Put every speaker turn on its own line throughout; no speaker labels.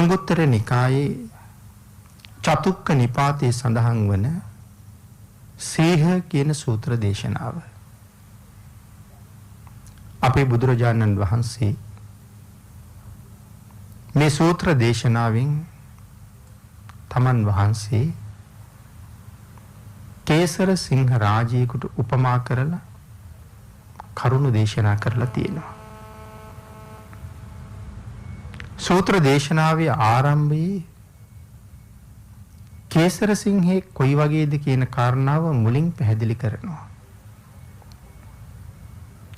අංගුත්තර නිකායේ චතුක්ක නිපාතයේ සඳහන් වන සීහ කියන සූත්‍ර දේශනාව. අපේ බුදුරජාණන් වහන්සේ මේ සූත්‍ර දේශනාවෙන් තමන් වහන්සේ කේසර සිංහ රාජයෙකුට උපමා කරලා කරුණු දේශනා කරලා තියෙනවා. සූත්‍ර දේශනාවේ ආරම්භයේ කේසර සිංහේ කොයි වගේද කියන කාරණාව මුලින් පැහැදිලි කරනවා.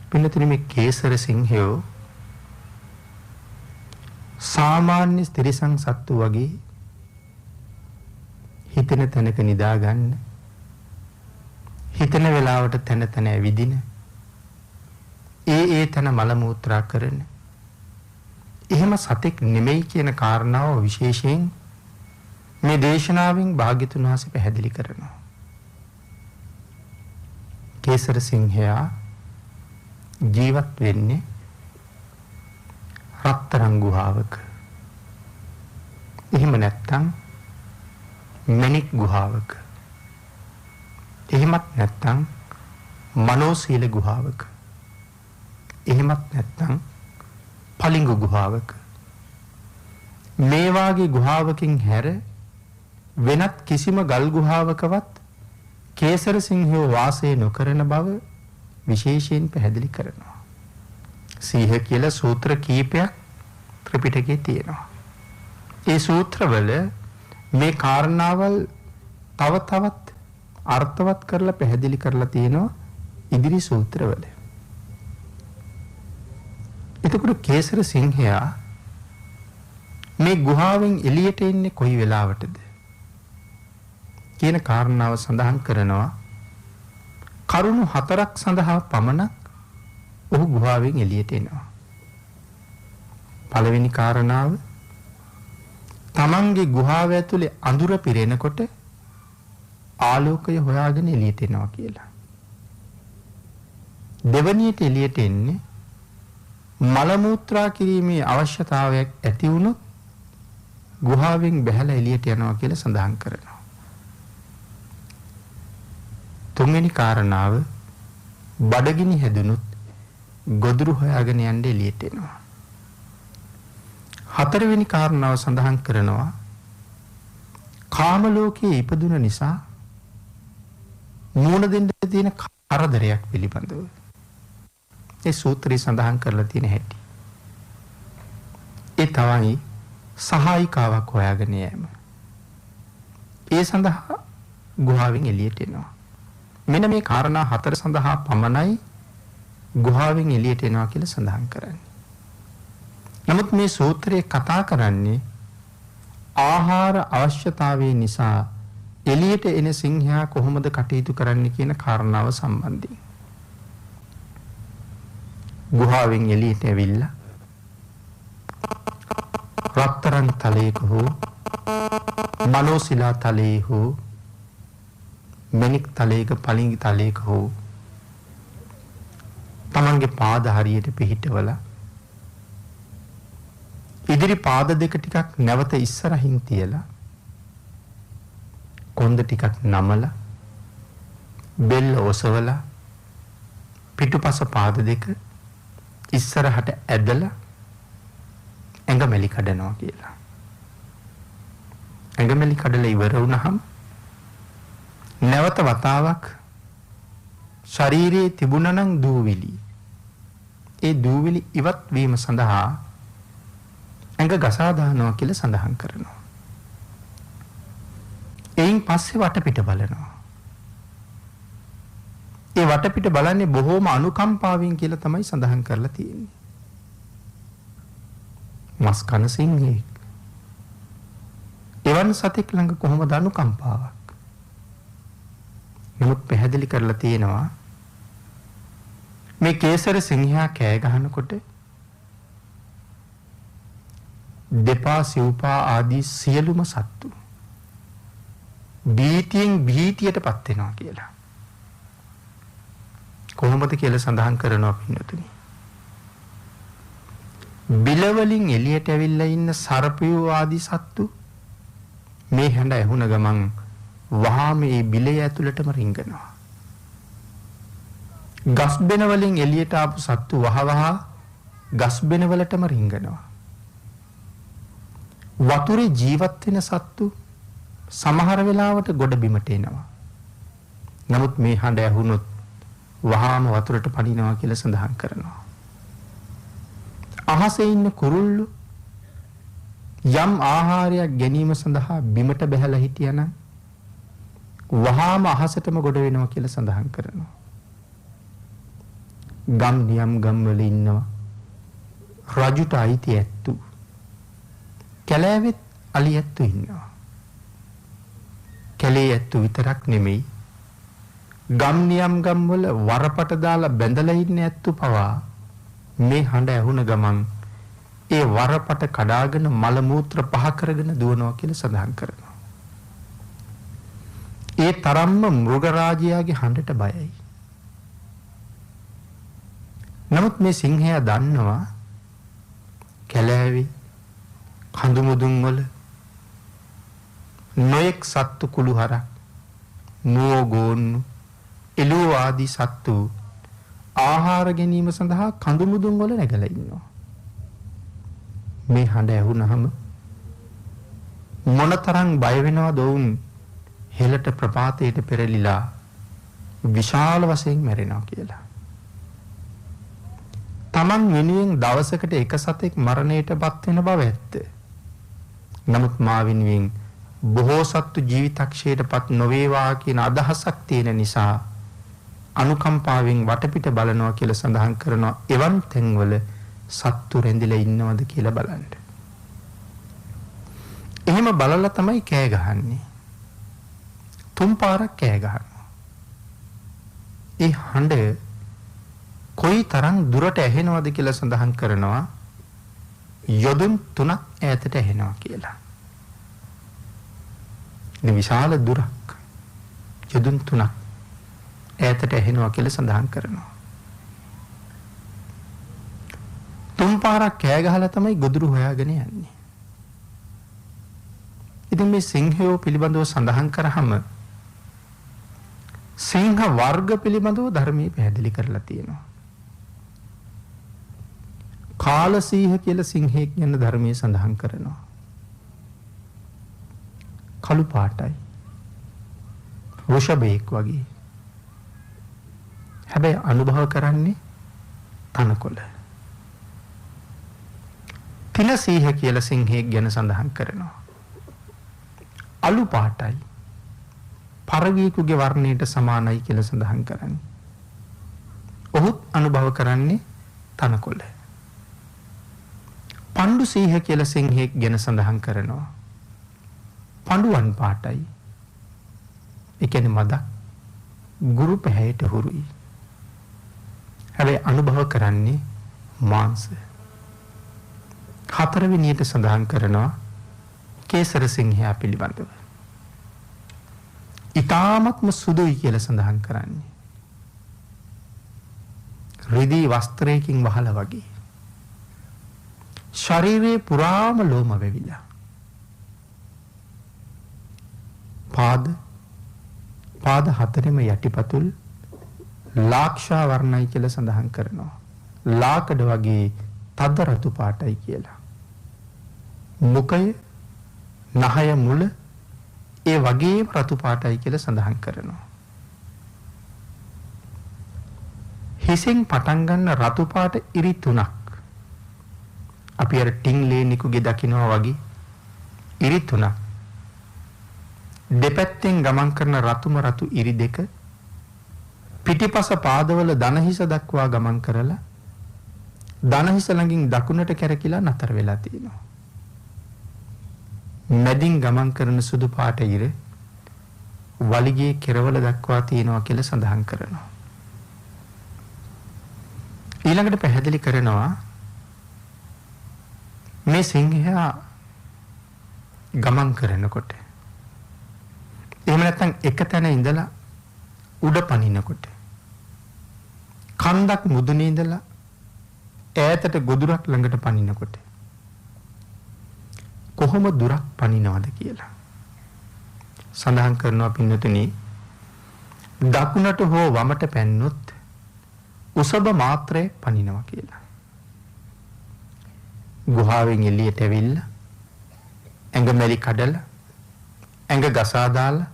පින්නතුනි මේ කේසර සිංහයෝ සාමාන්‍ය තිරිසන් සත්තු වගේ හිතෙන තැනක නිදා ගන්න, හිතන වෙලාවට තැන තැන ඇවිදින, ඒ තැන මල මූත්‍රා කරන එහෙම සතෙක් නෙමෙයි කියන කාරණාව විශේෂයෙන් මේ දේශනාවෙන් භාග්‍යතුන් වහන්සේ පැහැදිලි කරනවා. කේසර සිංහයා ජීවත් වෙන්නේ රත්තරන් ගුහාවක. එහෙම නැත්නම් මණික් ගුහාවක. එහෙමත් නැත්නම් මනෝසීල ගුහාවක. එහෙමත් නැත්නම් පලිඟු ගුහාවක. මේ වාගේ ගුහාවකින් හැර වෙනත් කිසිම ගල් ගුහාවකවත් කේසර සිංහයෝ වාසය නොකරන බව විශේෂයෙන් පැහැදිලි කරනවා. සීහ කියලා සූත්‍ර කීපයක් ත්‍රිපිටකයේ තියෙනවා. ඒ සූත්‍රවල මේ කාරණාවල් තව තවත් අර්ථවත් කරලා පැහැදිලි කරලා තියෙනවා ඉදිරි සූත්‍රවල. එතකොට කේසර සිංහයා මේ ගුහාවෙන් එළියට එන්නේ කොයි වෙලාවටද කියන කාරණාව සඳහන් කරනවා. කරුණු 4ක් සඳහා පමණක් ඔහු ගුහාවෙන් එළියට එනවා. පළවෙනි කාරණාව තමන්ගේ ගුහාව ඇතුලේ අඳුර පිරෙනකොට ආලෝකය හොයාගෙන එළියට එනවා කියලා. දෙවැනියට එළියට එන්නේ මල මූත්‍රා කිරීමේ අවශ්‍යතාවයක් ඇති වුණොත් ගුහාවෙන් බැහැලා එළියට යනවා කියලා සඳහන් කරනවා. තුන්වෙනි කාරණාව බඩගිනි හැදුනොත් ගොදුරු හොයාගෙන යන්න එළියට එනවා. හතරවෙනි කාරණාව සඳහන් කරනවා කාම ලෝකයේ ඉපදුන නිසා මූණ දෙන්න තියෙන කරදරයක් පිළිබඳව ඒ සූත්‍රය සඳහන් කරලා තියෙන හැටි. ඒ තමයි සහායිකාවක් හොයාගෙන යෑම. ඒ සඳහා ගුහාවෙන් එළියට එනවා. මෙන්න මේ කාරණා 4 සඳහා පමණයි ගුහාවෙන් එළියට එනවා කියලා සඳහන් කරන්නේ. නමුත් මේ සූත්‍රයේ කතා කරන්නේ ආහාර අවශ්‍යතාවය නිසා එළියට එන සිංහයා කොහොමද කටයුතු කරන්න කියන කාරණාව සම්බන්ධයෙන්. ගුහාවෙන් එළියට ඇවිල්ලා රත්තරන් තලයක හෝ මනෝසිලා තලයේ හෝ මණික් තලයක පලිඟි තලයක හෝ තමන්ගේ පාද හරියට පිහිටවලා ඉදිරි පාද දෙක ටිකක් නැවත ඉස්සරහින් තියලා කොන්ද ටිකක් නමලා බෙල්ල ඔසවලා පිටුපස පාද දෙක ඉස්සරහට ඇදලා ඇඟමැලි කඩනවා කියලා. ඇඟමැලි කඩලා ඉවර වුණාම නැවත වතාවක් ශරීරයේ තිබුණා නම් දූවිලි. ඒ දූවිලි ඉවත් වීම සඳහා ඇඟ ගසා දානවා කියලා සඳහන් කරනවා. එයින් පස්සේ වටපිට බලනවා. ඒ වටපිට බලන්නේ බොහෝම අනුකම්පාවෙන් කියලා තමයි සඳහන් කරලා තියෙන්නේ. මස් කන සිංහෙක්. එවන් සතෙක් ළඟ කොහොමද අනුකම්පාවක්? නමුත් පැහැදිලි කරලා තියෙනවා මේ කේසර සිංහයා කෑ ගහනකොට දෙපා සිව්පා ආදී සියලුම සත්තු භීතියෙන් භීතියටපත් වෙනවා කියලා. කොහොමද කියලා සඳහන් කරනවා පින්නතුනි. බිල වලින් එළියට ඇවිල්ලා ඉන්න සර්පයෝ ආදී සත්තු මේ හඬ ඇහුණ ගමන් වහාම මේ බිලේ ඇතුළටම රිංගනවා. ගස් බෙන වලින් එළියට ආපු සත්තු වහවහ ගස් බෙන වලටම රිංගනවා. වතුරේ ජීවත් වෙන සත්තු සමහර වෙලාවට ගොඩ බිමට එනවා. නමුත් මේ හඬ ඇහුනොත් වහාම වතුරට පනිනවා කියලා සඳහන් කරනවා. අහසේ ඉන්න කුරුල්ලෝ යම් ආහාරයක් ගැනීම සඳහා බිමට බැහැලා හිටියනම් වහාම අහසටම ගොඩ වෙනවා කියලා සඳහන් කරනවා. ගම් නියම් ගම් වල ඉන්නවා රජුට අයිති ඇත්තු. කැලෑවෙත් අලි ඇත්තු ඉන්නවා. කැලේ ඇත්තු විතරක් නෙමෙයි ගම් නියම් ගම් වල වරපට දාලා බැඳලා ඉන්න ඇත්තු පවා මේ හඬ ඇහුණ ගමන් ඒ වරපට කඩාගෙන මල මූත්‍ර පහ කරගෙන දුවනවා කියලා සඳහන් කරනවා. ඒ තරම්ම මෘග රාජයාගේ හඬට බයයි. නමුත් මේ සිංහයා දන්නවා කැලෑවේ කඳු මුදුන් වල නොයෙක් සත්තු කුළුහරක් මුව ගෝන්නු එළුව ආදී සත්තු ආහාර ගැනීම සඳහා කඳු මුදුන් වල නැගලා ඉන්නවා. මේ හඬ ඇහුනහම මොනතරම් බය වෙනවද වුන් හෙළට ප්‍රපාතයට පෙරලිලා විශාල වශයෙන් මැරෙනවා කියලා. තමන් වෙනුවෙන් දවසකට එක සතෙක් මරණයටපත් වෙන බව ඇත්ත. නමුත් මා වෙනුවෙන් බොහෝ සත්තු ජීවිතක්ෂයටපත් නොවේවා කියන අදහසක් තියෙන නිසා අනුකම්පාවෙන් වටපිට බලනවා කියලා සඳහන් කරනවා. එවන් තැන්වල සත්තු රැඳිලා ඉන්නවද කියලා බලන්න. එහෙම බලලා තමයි කෑ ගහන්නේ. 3 පාරක් කෑ ගහනවා. ඒ හඬ කොයි තරම් දුරට ඇහෙනවද කියලා සඳහන් කරනවා. යොදුන් 3ක් ඈතට ඇහෙනවා කියලා. මේ විශාල දුරක් යොදුන් 3ක් ඈතට ඇහෙනවා කියලා සඳහන් කරනවා. 3 පාරක් කෑ ගහලා තමයි ගොදුරු හොයාගෙන යන්නේ. ඉතින් මේ සිංහයෝ පිළිබඳව සඳහන් කරාම සිංහ වර්ග පිළිබඳව ධර්මයේ පැහැදිලි කරලා තියෙනවා. කාලසීහ කියලා සිංහෙක් ගැන ධර්මයේ සඳහන් කරනවා. කළු පාටයි. වෘෂභයෙක් වගේ. හැබැයි අනුභව කරන්නේ තනකොළ. තිලසීහ කියලා සිංහෙක් ගැන සඳහන් කරනවා. අලු පාටයි. පරගීකුගේ වර්ණයට සමානයි කියලා සඳහන් කරන්නේ. ඔහුත් අනුභව කරන්නේ තනකොළ. පණ්ඩු සීහ කියලා සිංහෙක් ගැන සඳහන් කරනවා. පඬුවන් පාටයි. ඒ කියන්නේ මදක් ගුරු පැහැයට හුරුයි. හැබැයි අනුභව කරන්නේ මාංශ. 4 වෙනියට සඳහන් කරනවා කේසර සිංහයා පිළිබඳව. ඊ타මත්ම සුදුයි කියලා සඳහන් කරන්නේ. රිදී වස්ත්‍රයකින් වහලා වගේ. ශරීරේ පුරාම ලෝම වෙවිලා. පාද 4ෙම යටිපතුල් ලාක්ෂා වර්ණයි කියලා සඳහන් කරනවා. ලාකඩ වගේ තද රතු පාටයි කියලා. මුඛය නහය මුල ඒ වගේම රතු පාටයි කියලා සඳහන් කරනවා. හිසෙන් පටන් ගන්න රතු පාට ඉරි 3ක්. අපි අර ටින්ලේනිකුගේ දකින්නවා වගේ ඉරි 3ක්. දෙපැත්තෙන් ගමන් කරන රතුම රතු ඉරි 2 පිටිපස පාදවල දනහිස දක්වා ගමන් කරලා දනහිස ළඟින් දකුණට කැරකිලා නතර වෙලා තියෙනවා. මැදින් ගමන් කරන සුදු පාට ඉර වලිගේ කෙරවල දක්වා තියෙනවා කියලා සඳහන් කරනවා. ඊළඟට පැහැදිලි කරනවා මේ සිංහයා ගමන් කරනකොට එහෙම නැත්නම් එක තැන ඉඳලා උඩ පනිනකොට කන්දක් මුදුනේ ඉඳලා ඈතට ගොදුරක් ළඟට පනිනකොට කොහොම දුරක් පනිනවද කියලා සඳහන් කරනවා පින්නතුනි. දකුණට හෝ වමට පැන්නොත් උසබ මාත්‍රයක් පනිනවා කියලා. ගුහාවෙන් එළියට ඇවිල්ලා ඇඟ මෙලි කඩලා ඇඟ ගසා දාලා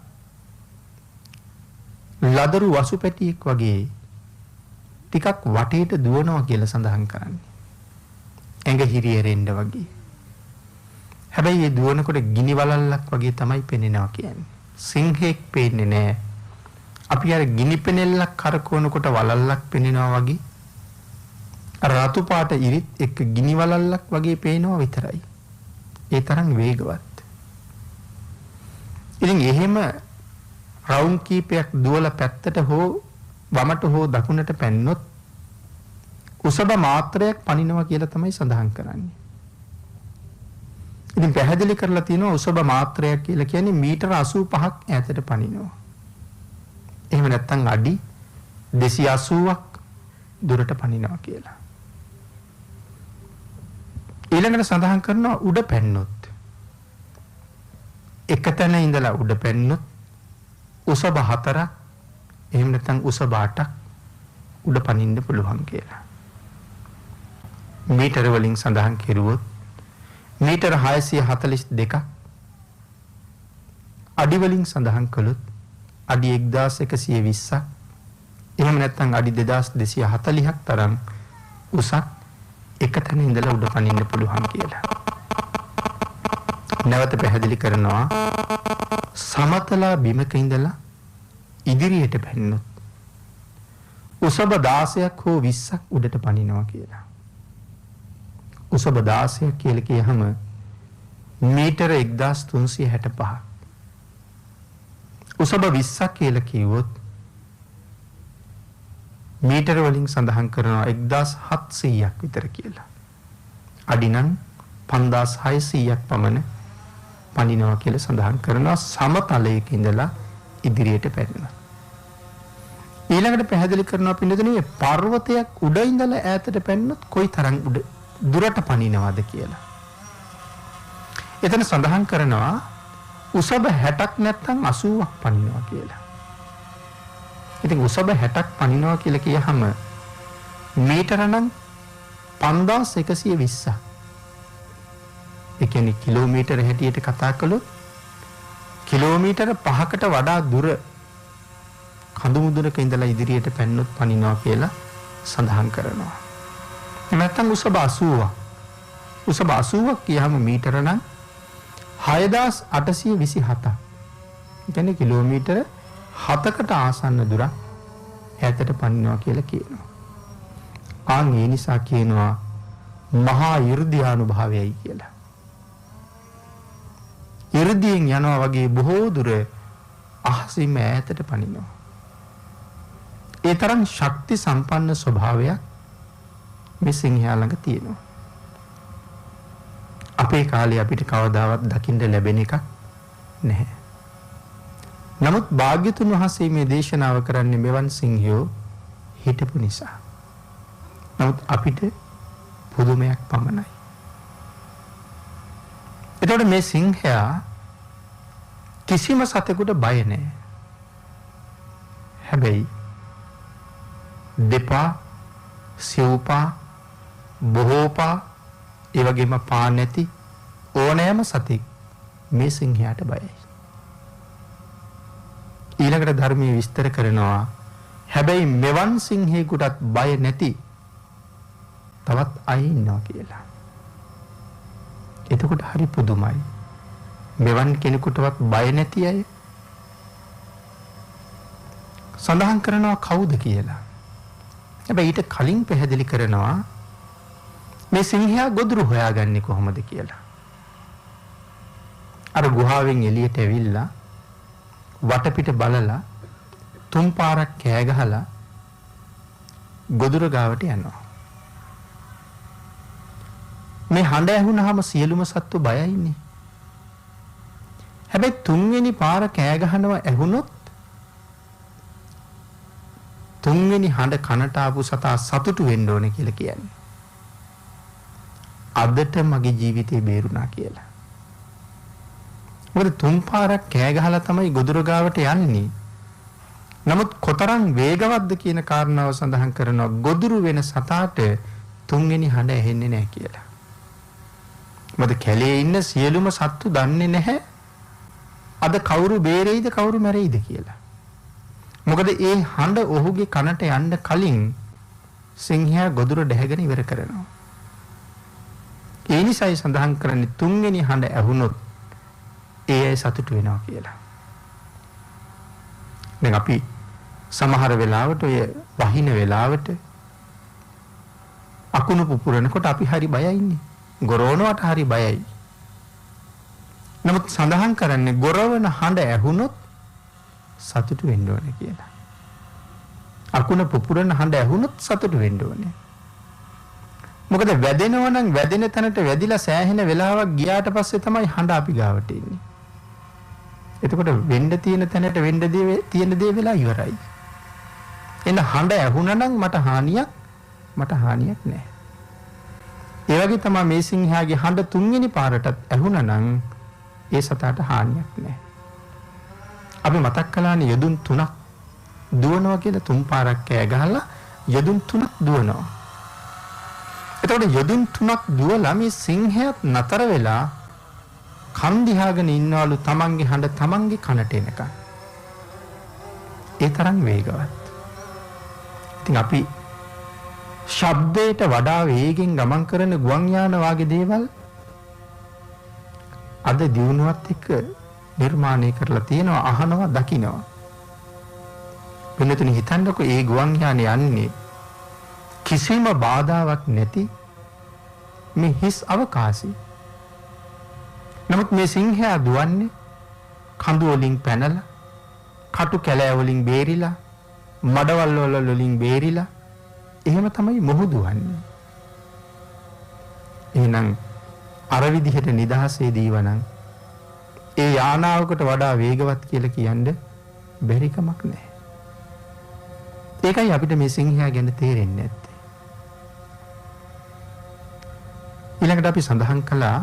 ලදරු වසු පැටියෙක් වගේ ටිකක් වටේට දුවනවා කියලා සඳහන් කරන්නේ. ඇඟ හිරියෙරෙන්න වගේ. හැබැයි මේ දුවනකොට ගිනි වලල්ලක් වගේ තමයි පෙනෙනවා කියන්නේ. සිංහෙක් පේන්නේ නැහැ. අපි අර ගිනි පෙනෙල්ලක් කරකවනකොට වලල්ලක් පෙනෙනවා වගේ අර රතු පාට ඉරිත් එක්ක ගිනි වලල්ලක් වගේ පේනවා විතරයි. ඒ තරම් වේගවත්. ඉතින් එහෙම රවුම් කීපයක් දුවලා පැත්තට හෝ වමට හෝ දකුණට පැන්නොත් උසබ මාත්‍රයක් පනිනවා කියලා තමයි සඳහන් කරන්නේ. ඉතින් පැහැදිලි කරලා තියෙනවා උසබ මාත්‍රයක් කියලා කියන්නේ මීටර 85ක් ඈතට පනිනවා. එහෙම නැත්නම් අඩි 280ක් දුරට පනිනවා කියලා. ඊළඟට සඳහන් කරනවා උඩ පැන්නොත් එක තැන ඉඳලා උඩ පැන්නොත් උසබ 4ක් එහෙම නැත්නම් උසබ 8ක් උඩ පනින්න පුළුවන් කියලා. මීටර වලින් සඳහන් කෙරුවොත් මීටර 642ක් අඩි වලින් සඳහන් කළොත් අඩි 1120ක් එහෙම නැත්නම් අඩි 2240ක් තරම් උසක් එක තැන ඉඳලා උඩ පනින්න පුළුවන් කියලා. නැවත පැහැදිලි කරනවා සමතලා බිමක ඉඳලා ඉදිරියට පැන්නොත් උසබ 16ක් හෝ 20ක් උඩට පනිනවා කියලා. උසබ 16ක් කියලා කියහම මීටර 1365ක්. උසබ 20ක් කියලා කිව්වොත් මීටර වලින් සඳහන් කරනවා 1700ක් විතර කියලා. අඩි නම් 5600ක් පමණ පනිනවා කියලා සඳහන් කරනවා සමතලයක ඉඳලා ඉදිරියට පැනනවා. ඊළඟට පැහැදිලි කරනවා පින්නතුනේ පර්වතයක් උඩ ඉඳලා ඈතට පැනනොත් කොයි තරම් දුරට පනිනවද කියලා. එතන සඳහන් කරනවා උසබ 60ක් නැත්නම් 80ක් පනිනවා කියලා. ඉතින් උසබ 60ක් පනිනවා කියලා කියහම මීටර නම් 5120ක්. ඒ කියන්නේ කිලෝමීටර හැටියට කතා කළොත් කිලෝමීටර 5කට වඩා දුර කඳු මුදුනක ඉඳලා ඉදිරියට පැන්නොත් පනිනවා කියලා සඳහන් කරනවා. නැත්නම් උසබ 80ක්. උසබ 80ක් කියහම මීටර නම් 6827ක්. ඒ කියන්නේ කිලෝමීටර 7කට ආසන්න දුරක් ඈතට පනිනවා කියලා කියනවා. ඒ නිසා කියනවා මහා 이르දියානුභාවයයි කියලා. ඉර්ධියෙන් යනවා වගේ බොහෝ දුර අහසින්ම ඈතට පනිනවා. ඒ තරම් ශක්ති සම්පන්න ස්වභාවයක් මේ සිංහයා ළඟ තියෙනවා. අපේ කාලේ අපිට කවදාවත් දකින්න ලැබෙන එකක් නැහැ. නමුත් භාග්‍යතුන් වහන්සේ මේ දේශනාව කරන්නේ මෙවන් සිංහයෝ හිටපු නිසා. නමුත් අපිට පුදුමයක් පමණයි. එතකොට මේ සිංහයා කිසිම සතෙකුට බය නැහැ. හැබැයි දෙපා, සිව්පා, බොහෝපා, ඒ වගේම පා නැති ඕනෑම සතෙක් මේ සිංහයාට බයයි. ඊළඟට ධර්මයේ විස්තර කරනවා හැබැයි මෙවන් සිංහෙකුටත් බය නැති තවත් අය ඉන්නවා කියලා. එතකොට හරි පුදුමයි. මෙවන් කෙනෙකුටවත් බය නැති අය සඳහන් කරනවා කවුද කියලා. හැබැයි ඊට කලින් පැහැදිලි කරනවා මේ සිංහයා ගොදුරු හොයාගන්නේ කොහොමද කියලා. අර ගුහාවෙන් එළියට ඇවිල්ලා වටපිට බලලා තුන් පාරක් කෑ ගහලා ගොදුර ගාවට යනවා. මේ හඬ ඇහුනහම සියලුම සත්තු බයයිනේ. හැබැයි තුන්වෙනි පාර කෑ ගහනවා ඇහුනොත් තුන්වෙනි හඬ කනට ආපු සතා සතුටු වෙන්න ඕනේ කියලා කියන්නේ. අදට මගේ ජීවිතේ බේරුණා කියලා. මොකද තුන් පාරක් කෑ ගහලා තමයි ගොදුර ගාවට යන්නේ. නමුත් කොතරම් වේගවත්ද කියන කාරණාව සඳහන් කරනවා ගොදුරු වෙන සතාට තුන්වෙනි හඬ ඇහෙන්නේ නැහැ කියලා. මොකද කැලේ ඉන්න සියලුම සත්තු දන්නේ නැහැ අද කවුරු බේරෙයිද කවුරු මැරෙයිද කියලා. මොකද ඒ හඬ ඔහුගේ කනට යන්න කලින් සිංහයා ගොදුර දැහැගෙන ඉවර කරනවා. ඒ නිසායි සඳහන් කරන්නේ තුන්වෙනි හඬ ඇහුනොත් ඒ අය සතුටු වෙනවා කියලා. දැන් අපි සමහර වෙලාවට ඔය වහින වෙලාවට අකුණු පුපුරනකොට අපි හරි බයයින්නේ. ගොරවනවට හරි බයයි. නමුත් සඳහන් කරන්නේ ගොරවන හඬ ඇහුනොත් සතුටු වෙන්න ඕනේ කියලා. අකුණ පුපුරන හඬ ඇහුනොත් සතුටු වෙන්න ඕනේ. මොකද වැදෙනවා නම් වැදෙන තැනට වැදිලා සෑහෙන වෙලාවක් ගියාට පස්සේ තමයි හඬ අපි ගාවට එන්නේ. එතකොට වෙන්න තියෙන තැනට වෙන්න තියෙන දේ වෙලා ඉවරයි. එන්න හඬ ඇහුණා නම් මට හානියක් නැහැ. ඒ වගේ තමයි මේ සිංහයාගේ හඬ තුන්වෙනි පාරටත් ඇහුණා නම් ඒ සතාට හානියක් නැහැ. අපි මතක් කළානේ යදුන් 3ක් දුවනවා කියලා. තුන් පාරක් කෑ ගහලා යදුන් 3ක් දුවනවා. එතකොට යදුන් 3ක් දුවලා මේ සිංහයාත් නතර වෙලා කන් දිහාගෙන ඉන්නවලු තමන්ගේ හඬ තමන්ගේ කනට එනකන්. ඒ තරම් වේගවත්. ඉතින් අපි ශබ්දයට වඩා වේගෙන් ගමන් කරන ගුවන් යාන වාගේ දේවල් අද දිනුවත් එක්ක නිර්මාණය කරලා තියෙනවා, අහනවා, දකිනවා. වෙනතුනි හිතන්නකෝ ඒ ගුවන් යානේ යන්නේ කිසිම බාධාවක් නැති මේ හිස් අවකාශي. නමුත් මේ සිංහයා දුවන්නේ කඳු වලින් පැනලා, කටු කැලෑ වලින් බේරිලා, මඩවල් වලින් බේරිලා එහෙම තමයි මොහු දුවන්නේ. එහෙනම් අර විදිහට නිදහසේ දීවනම් ඒ යානාවකට වඩා වේගවත් කියලා කියන්නේ බැරි කමක් නැහැ. ඒකයි අපිට මේ සිංහයා ගැන තේරෙන්නේ නැත්තේ. ඊළඟට අපි සඳහන් කළා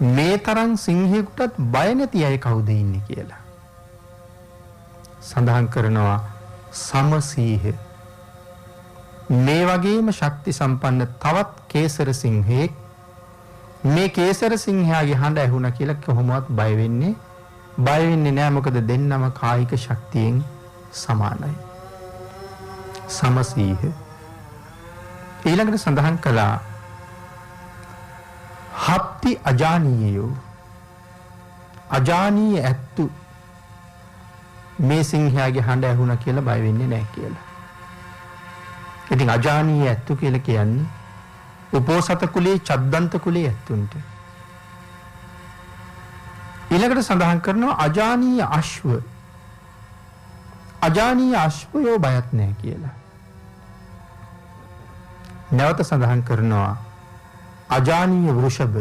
මේ තරම් සිංහයෙකුටත් බය නැති අය කවුද ඉන්නේ කියලා. සඳහන් කරනවා සමසීහ. මේ වගේම ශක්ති සම්පන්න තවත් කේසර සිංහෙක් මේ කේසර සිංහයාගේ හඬ ඇහුණා කියලා කොහොමවත් බය වෙන්නේ නැහැ. මොකද දෙන්නම කායික ශක්තියෙන් සමානයි. සමසීහ. ඊළඟට සඳහන් කළා හප්ති අජානීයෝ. අජානීය ඇත්තු මේ සිංහයාගේ හඬ ඇහුණා කියලා බය වෙන්නේ නැහැ කියලා. ඉතින් අජානීය ඇත්තු කියලා කියන්නේ උපෝසත කුලේ, චද්දන්ත කුලේ ඇත්තුන්ට. ඊළඟට සඳහන් කරනවා අජානීය අශ්ව. අජානීය අශ්වයෝ බයත් නැහැ කියලා. නැවත සඳහන් කරනවා අජානීය වෘෂභ.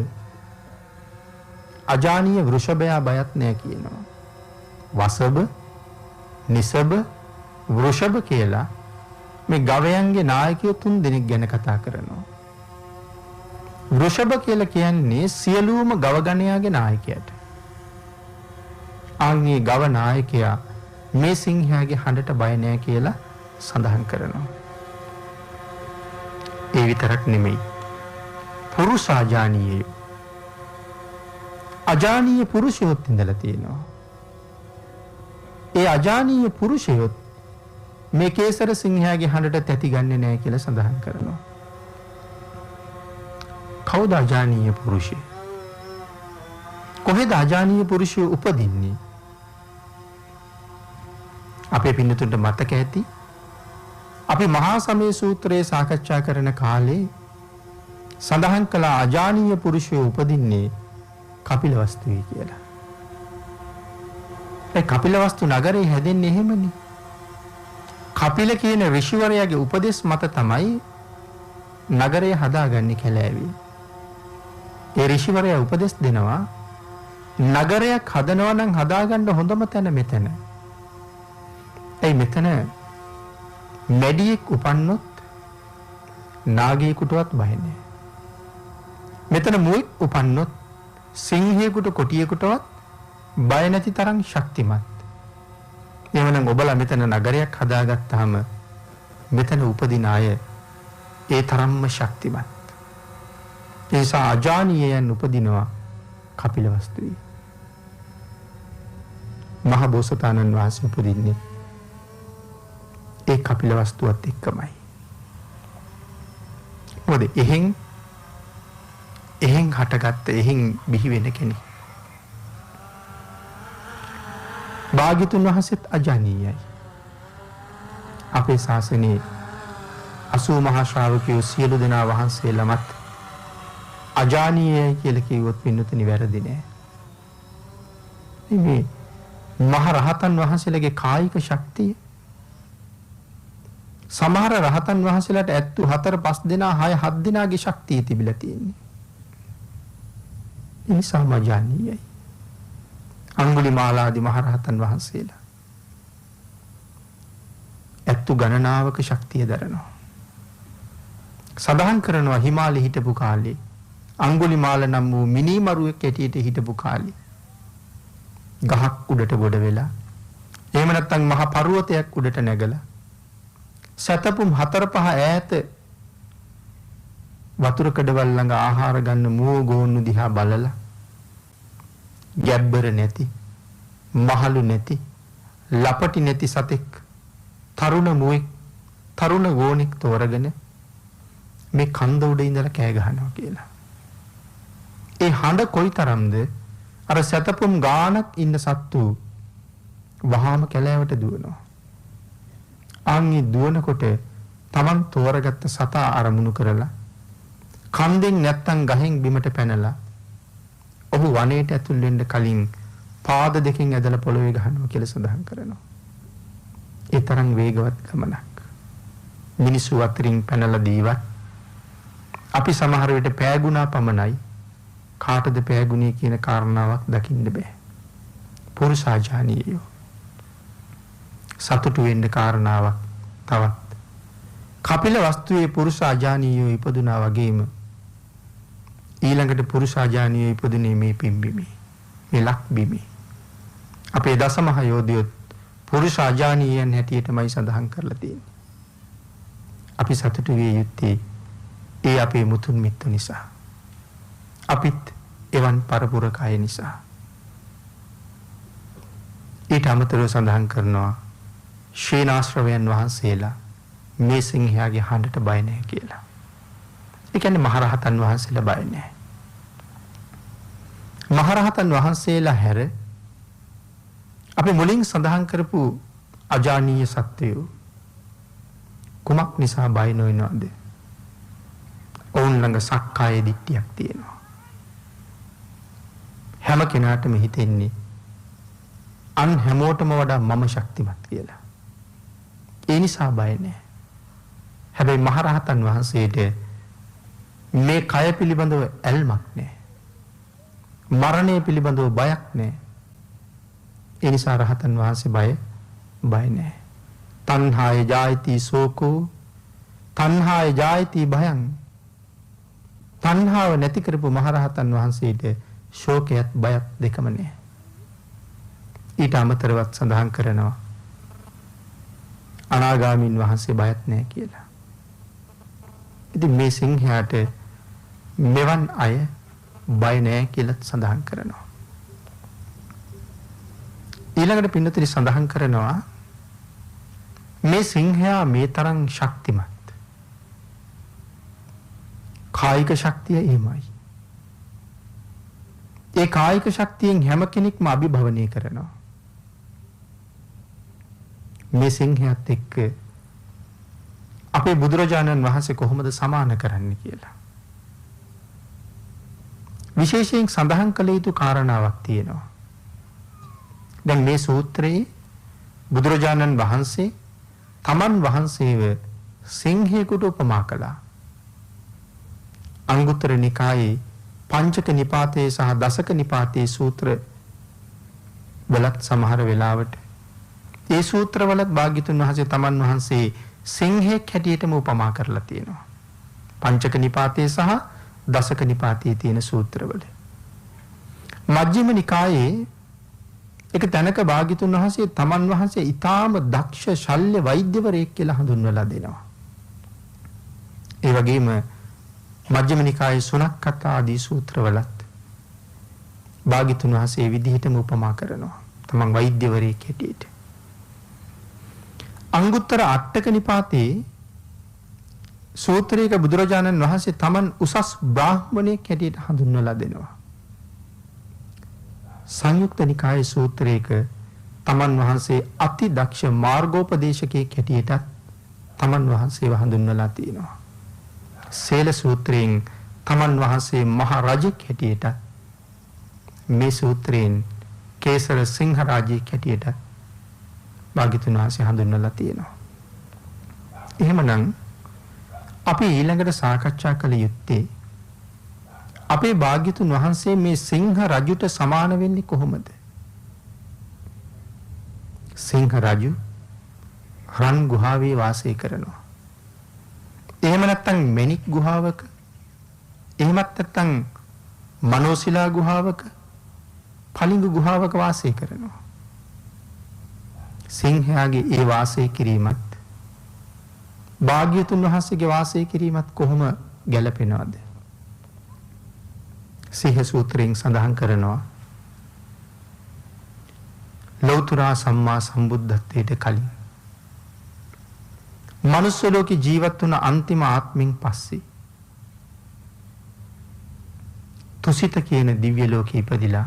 අජානීය වෘෂභයා බයත් නැහැ කියනවා. වසභ, නිසභ, වෘෂභ කියලා මේ ගවයන්ගේ නායකයෝ 3 දෙනෙක් ගැන කතා කරනවා. වෘෂභ කියලා කියන්නේ සියලුම ගව ගණයාගේ නායකයාට. ආන්ගේ ගව නායකයා මේ සිංහයාගේ හඬට බය නැහැ කියලා සඳහන් කරනවා. ඒ විතරක් නෙමෙයි. පුරුෂාජානීය. අජානීය පුරුෂයොත් ඉඳලා තියෙනවා. ඒ අජානීය පුරුෂයොත් මේ කේසර සිංහයාගේ හඬට තැති ගන්නෙ නැහැ කියලා සඳහන් කරනවා. කවුද අජානීය පුරුෂය? කොහෙද අජානීය පුරුෂය උපදින්නේ? අපේ පින්නතුන්ට මතක ඇති අපි මහා සමය සූත්‍රයේ සාකච්ඡා කරන කාලේ සඳහන් කළ අජානීය පුරුෂය උපදින්නේ කපිලවස්තුවේ කියලා. ඒ කපිලවස්තු නගරේ හැදෙන්නේ එහෙමනේ. කපිල කියන ඍෂිවරයාගේ උපදෙස් මත තමයි නගරය හදාගන්නේ කැලෑවේ. ඒ ඍෂිවරයා උපදෙස් දෙනවා නගරයක් හදනවා නම් හදාගන්න හොඳම තැන මෙතන. ඒ මෙතන මැඩියෙක් උපන්නොත් නාගයෙකුටවත් බය නැහැ. මෙතන මුයි උපන්නොත් සිංහයෙකුට කොටියෙකුටවත් බය නැති තරම් ශක්තිමත්. එවනම් ඔබලා මෙතන නගරයක් හදාගත්තාම මෙතන උපදින අය ඒ තරම්ම ශක්තිමත්. ඒ නිසා අජානීයයන් උපදිනවා කපිලවස්තුවේ. මහ බෝසතාණන් වහන්සේ උපදින්නේ ඒ කපිලවස්තුවත් එක්කමයි. මොකද එහෙන් හටගත්ත එහෙන් බිහි වෙන කෙනෙක්. භාග්‍යතුන් වහන්සේත් අජානීයයි. අපේ ශාසනයේ 80 මහා ශ්‍රාවකයෝ සියලු දෙනා වහන්සේලමත් අජානීයයි කියලා කිව්වොත් පින්නතුනි වැරදි නෑ. මේ මහ රහතන් වහන්සේලාගේ කායික ශක්තිය සමහර රහතන් වහන්සේලාට 4-5 දෙනා 6-7 දෙනාගේ ශක්තිය තිබිලා තියෙන්නේ. ඒ නිසා අජානීයයි. අඟුලිමාලාදී මහ රහතන් වහන්සේලා ඇත්තු ගණනාවක ශක්තිය දරනවා. සඳහන් කරනවා හිමාලයේ හිටපු කාලේ අඟුලිමාල නම් වූ මිනිමරුවෙක් ඇටියට හිටපු කාලේ ගහක් උඩට ගොඩ වෙලා එහෙම නැත්නම් මහ පර්වතයක් උඩට නැගලා සතපුම් 4-5 ඈත වතුර කඩවල් ළඟ ආහාර ගන්න මුව ගෝන්නු දිහා බලලා ගැබ්බර නැති මහලු නැති ලපටි නැති සතෙක් තරුණ මුවෙක් තරුණ ගෝණෙක් තෝරගෙන මේ කන්ද උඩ ඉඳලා කෑ ගහනවා කියලා. ඒ හඬ කොයිතරම්ද අර සතපුම් ගානක් ඉන්න සත්තු වහාම කැලෑවට දුවනවා. අංගි දුවනකොට Taman තෝරගත්ත සතා අරමුණු කරලා කන්දෙන් නැත්තම් ගහෙන් බිමට පැනලා ඔහු වනයේට ඇතුල් වෙන්න කලින් පාද දෙකෙන් ඇදලා පොළවේ ගහනවා කියලා සඳහන් කරනවා. ඒ තරම් වේගවත් ගමනක්. මිනිස්සු අතරින් පැනලා දීවත් අපි සමහර විට පෑගුණා පමණයි කාටද පෑගුණේ කියන කාරණාවක් දකින්න බෑ. පුරුෂාජානියෝ සතුටු වෙන්න කාරණාවක් තවත්. කපිල වස්තුවේ පුරුෂාජානියෝ ඉපදුනා වගේම ඊළඟට පුරුෂාජානියෝ ඉපදුනේ මේ පිම්බිමේ මේ ලක්බිමේ. අපේ දසමහ යෝධයෝ පුරුෂාජානියන් හැටියටමයි සඳහන් කරලා තියෙන්නේ. අපි සතුටු විය යුත්තේ ඒ අපේ මුතුන් මිත්තු නිසා. අපිත් එවන් පරපුරක අය නිසා. ඊට අමතරව සඳහන් කරනවා ශේනාශ්‍රවයන් වහන්සේලා මේ සිංහයාගේ හඬට බය නැහැ කියලා. ඒ කියන්නේ මහරහතන් වහන්සේලා බය නැහැ. මහරහතන් වහන්සේලා හැර අපි මුලින් සඳහන් කරපු අජානීය සත්‍යය කුමක් නිසා බය නොවනවද? ඔවුන් ළඟ සක්කාය දිට්ඨියක් තියෙනවා. හැම කෙනාටම හිතෙන්නේ අන් හැමෝටම වඩා මම ශක්තිමත් කියලා. ඒ නිසා බය නැහැ. හැබැයි මහරහතන් වහන්සේට මේ කය පිළිබඳව ඇල්මක් නැහැ. මරණය පිළිබඳව බයක් නැහැ. ඒ නිසා රහතන් වහන්සේ බය නැහැ. තණ්හාය ජායති සෝකෝ තණ්හාය ජායති භයං. තණ්හාව නැති කරපු මහරහතන් වහන්සේට ශෝකයත් බයත් දෙකම නැහැ. ඊට අමතරවත් සඳහන් කරනවා අනාගාමීන් වහන්සේ බයත් නැහැ කියලා. ඉතින් මේ සිංහයාට මෙවන් අය බය නැහැ කියලා සඳහන් කරනවා. ඊළඟට පින්නතුනි සඳහන් කරනවා මේ සිංහයා මේ තරම් ශක්තිමත්. කායික ශක්තිය එහෙමයි. ඒ කායික ශක්තියෙන් හැම කෙනෙක්ම අභිභවනය කරනවා. මේ සිංහයාත් එක්ක අපේ බුදුරජාණන් වහන්සේ කොහොමද සමාන කරන්නේ කියලා. විශේෂයෙන් සඳහන් කළ යුතු කාරණාවක් තියෙනවා. දැන් මේ සූත්‍රයේ බුදුරජාණන් වහන්සේ තමන් වහන්සේව සිංහයෙකුට උපමා කළා. අංගුත්තර නිකායේ පංචක නිපාතයේ සහ දසක නිපාතයේ සූත්‍ර වලත් සමහර වෙලාවට ඒ සූත්‍රවලත් භාග්‍යතුන් වහන්සේ තමන් වහන්සේ සිංහෙක් හැටියටම උපමා කරලා තියෙනවා. පංචක නිපාතයේ සහ දසක නිපාතයේ තියෙන සූත්‍රවල. මජ්ක්‍ධිම නිකායේ එක තැනක භාග්‍යතුන් වහන්සේ තමන් වහන්සේ ඊටාම දක්ෂ ශල්‍ය වෛද්‍යවරයෙක් කියලා හඳුන්වලා දෙනවා. ඒ වගේම මජ්ක්‍ධිම නිකායේ සුණක්කත ආදී සූත්‍රවලත් භාග්‍යතුන් වහන්සේ විදිහටම උපමා කරනවා. තමන් වෛද්‍යවරයෙක් හැටියට. අංගුත්තර අට්ඨක නිපාතේ සූත්‍රයක බුදුරජාණන් වහන්සේ තමන් උසස් බ්‍රාහ්මණයෙක් හැටියට හඳුන්වලා දෙනවා. සංයුක්ත නිකායේ සූත්‍රයක තමන් වහන්සේ අති දක්ෂ මාර්ගෝපදේශකයෙක් හැටියට තමන් වහන්සේව හඳුන්වලා තියෙනවා. සේල සූත්‍රයෙන් තමන් වහන්සේ මහ රජෙක් හැටියට මේ සූත්‍රයෙන් කේසර සිංහ රාජෙක් හැටියට භාග්‍යතුන් වහන්සේ හඳුන්වලා තියෙනවා. එහෙමනම් අපි ඊළඟට සාකච්ඡා කළ යුත්තේ අපේ භාග්‍යතුන් වහන්සේ මේ සිංහ රජුට සමාන වෙන්නේ කොහොමද? සිංහ රජු රන් ගුහාවේ වාසය කරනවා. එහෙම නැත්නම් මෙනික් ගුහාවක, එහෙමත් නැත්නම් මනෝසිලා ගුහාවක, පලිඟු ගුහාවක වාසය කරනවා. සිංහයාගේ ඒ වාසය කිරීමත් භාග්‍යතුන් වහන්සේගේ වාසය කිරීමත් කොහොම ගැලපෙනවද? සිංහ සූත්‍රයෙන් සඳහන් කරනවා ලෞතර සම්මා සම්බුද්ධත්වයට කලින් මනුස්ස ලෝකේ ජීවත් වුණ අන්තිම ආත්මෙන් පස්සේ තුසිත කියන දිව්‍ය ලෝකේ ඉපදිලා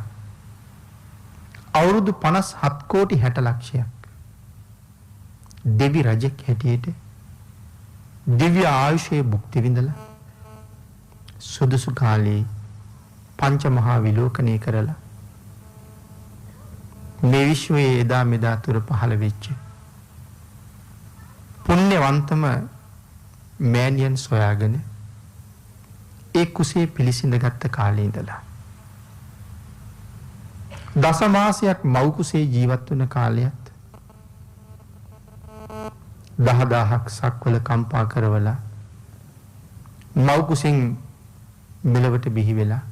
අවුරුදු 57 කෝටි 60 ලක්ෂයක් දෙවි රජෙක් හැටියට දිව්‍ය ආයුෂයේ භුක්ති විඳලා සුදුසු කාලේ පංච මහා විලෝකණය කරලා මේ විශ්වයේ එදා මෙදා තුර පහළ වෙච්ච පුණ්‍යවන්තම මෑණියන් සොයාගෙන ඒ කුසේ පිළිසිඳගත් කාලේ ඉඳලා දස මාසයක් මව් කුසේ ජීවත් වුණ කාලයත් 10000ක් සක්වල කම්පා කරවලා මව් කුසෙන් මෙලවට බිහි වෙලා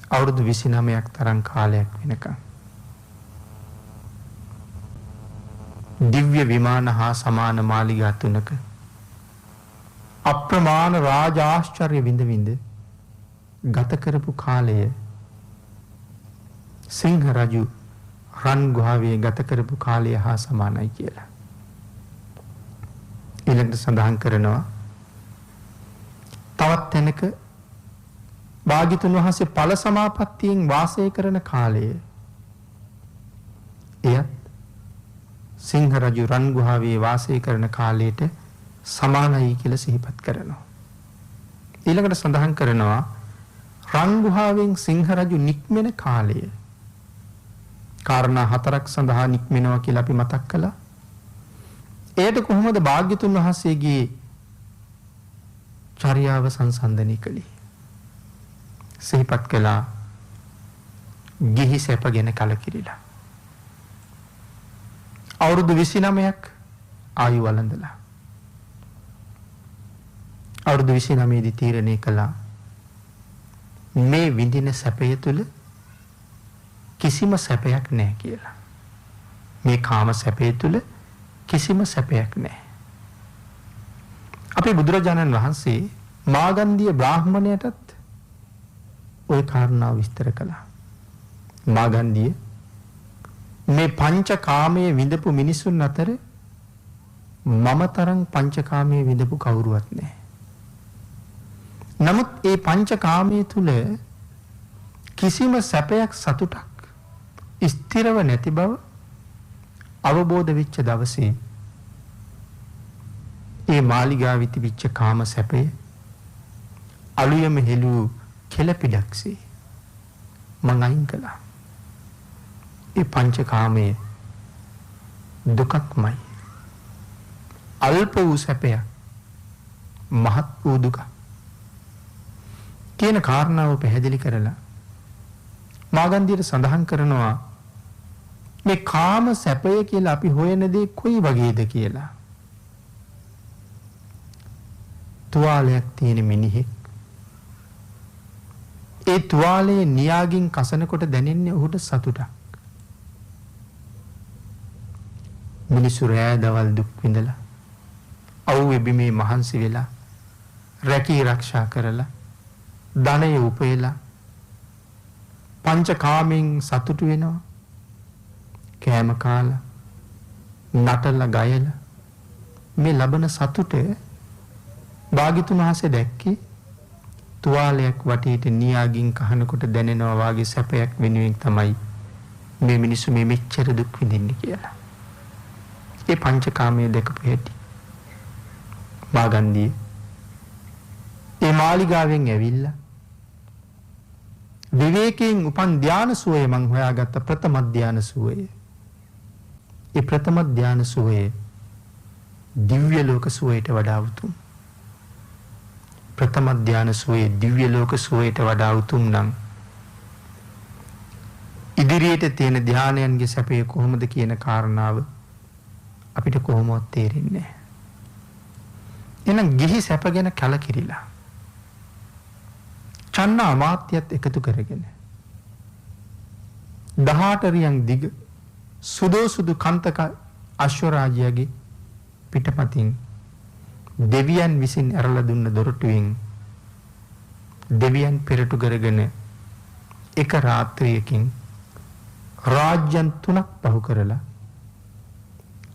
අවුරුදු 29ක් තරම් කාලයක් වෙනකම් දිව්‍ය විමාන හා සමාන මාලිගා තුනක අප්‍රමාණ රාජ ආශ්චර්ය විඳ විඳ ගත කරපු කාලය සිංහ රජු රන් ගුහාවේ ගත කරපු කාලය හා සමානයි කියලා. ඊළඟට සඳහන් කරනවා තවත් තැනක භාග්‍යතුන් වහන්සේ ඵල සමාපත්තියෙන් වාසය කරන කාලය එයත් සිංහ රජු රන් ගුහාවේ වාසය කරන කාලයට සමානයි කියලා සිහිපත් කරනවා. ඊළඟට සඳහන් කරනවා රන් ගුහාවෙන් සිංහ රජු නික්මෙන කාලය කාරණා 4ක් සඳහා නික්මෙනවා කියලා අපි මතක් කළා. ඒකට කොහොමද භාග්‍යතුන් වහන්සේගේ චර්යාව සංසන්දනය කළේ? සිහිපත් කළා ගිහි සැප ගැන කලකිරිලා. අවුරුදු 29ක් ආයු වළඳලා. අවුරුදු 29 දී තීරණය කළා මේ විඳින සැපය තුල කිසිම සැපයක් නැහැ කියලා. මේ කාම සැපය තුල කිසිම සැපයක් නැහැ. අපේ බුදුරජාණන් වහන්සේ මාගන්ධිය බ්‍රාහ්මණයටත් ওই කාරණාව විස්තර කළා. මාගන්ධිය මේ පංචකාමයේ විඳපු මිනිසුන් අතර මම තරම් පංචකාමයේ විඳපු කවුරුවත් නැහැ. නමුත් ඒ පංචකාමයේ තුල කිසිම සැපයක් සතුටක් ස්ථිරව නැති බව අවබෝධ වෙච්ච දවසේ ඒ මාලිගාවේ තිබිච්ච කාම සැපය අලුයම හෙළු කෙලපිඩක්සේ මං අයින් කළා. ඒ පංචකාමයේ දුකක්මයි. අල්ප වූ සැපයක් මහත් වූ දුක කියන කාරණාව පැහැදිලි කරලා මාගන්ධියට සඳහන් කරනවා මේ කාම සැපය කියලා අපි හොයන දේ කොයි වගේද කියලා. තුවාලයක් තියෙන මිනිහෙක් ඒ තුවාලයේ නියාගින් කසනකොට දැනෙන්නේ ඔහුට සතුටක්. මිනිස්සු රෑ දවල් දුක් විඳලා අවුවේ බිමේ මහන්සි වෙලා රැකී ආරක්ෂා කරලා ධනය උපයලා පංචකාමෙන් සතුටු වෙනවා. කෑම කාලා නටලා ගයලා මේ ලබන සතුට භාග්‍යතුන් වහන්සේ දැක්කේ තුවාලයක් වටේට නියාගින් කහනකොට දැනෙනවා වාගේ සැපයක් වෙනුවෙන් තමයි මේ මිනිස්සු මේ මෙච්චර දුක් විඳින්නේ කියලා. ඒ පංචකාමයේ දැකපු හැටි. මාගන්දී ඒ මාලිගාවෙන් ඇවිල්ලා විවේකයෙන් උපන් ධාන සුවය මං හොයාගත්ත ප්‍රථම ධාන සුවය. ඒ ප්‍රථම ධාන සුවය දිව්‍ය ලෝක සුවයට වඩා උතුම්. ප්‍රථම ධාන සුවය දිව්‍ය ලෝක සුවයට වඩා උතුම් නම් ඉදිරියට තියෙන ධානයන්ගේ සැපය කොහොමද කියන කාරණාව අපිට කොහොමවත් තේරෙන්නේ නැහැ. එහෙනම් ගිහි සැප ගැන කලකිරිලා චන්න අමාත්‍යත් එකතු කරගෙන 18 රියන් දිග සුදු කන්තක අශ්වරාජයාගේ පිටපතින් දෙවියන් විසින් ඇරලා දුන්න දොරටුවෙන් දෙවියන් පෙරටු කරගෙන එක රාත්‍රියකින් රාජ්‍යන් 3ක් පහු කරලා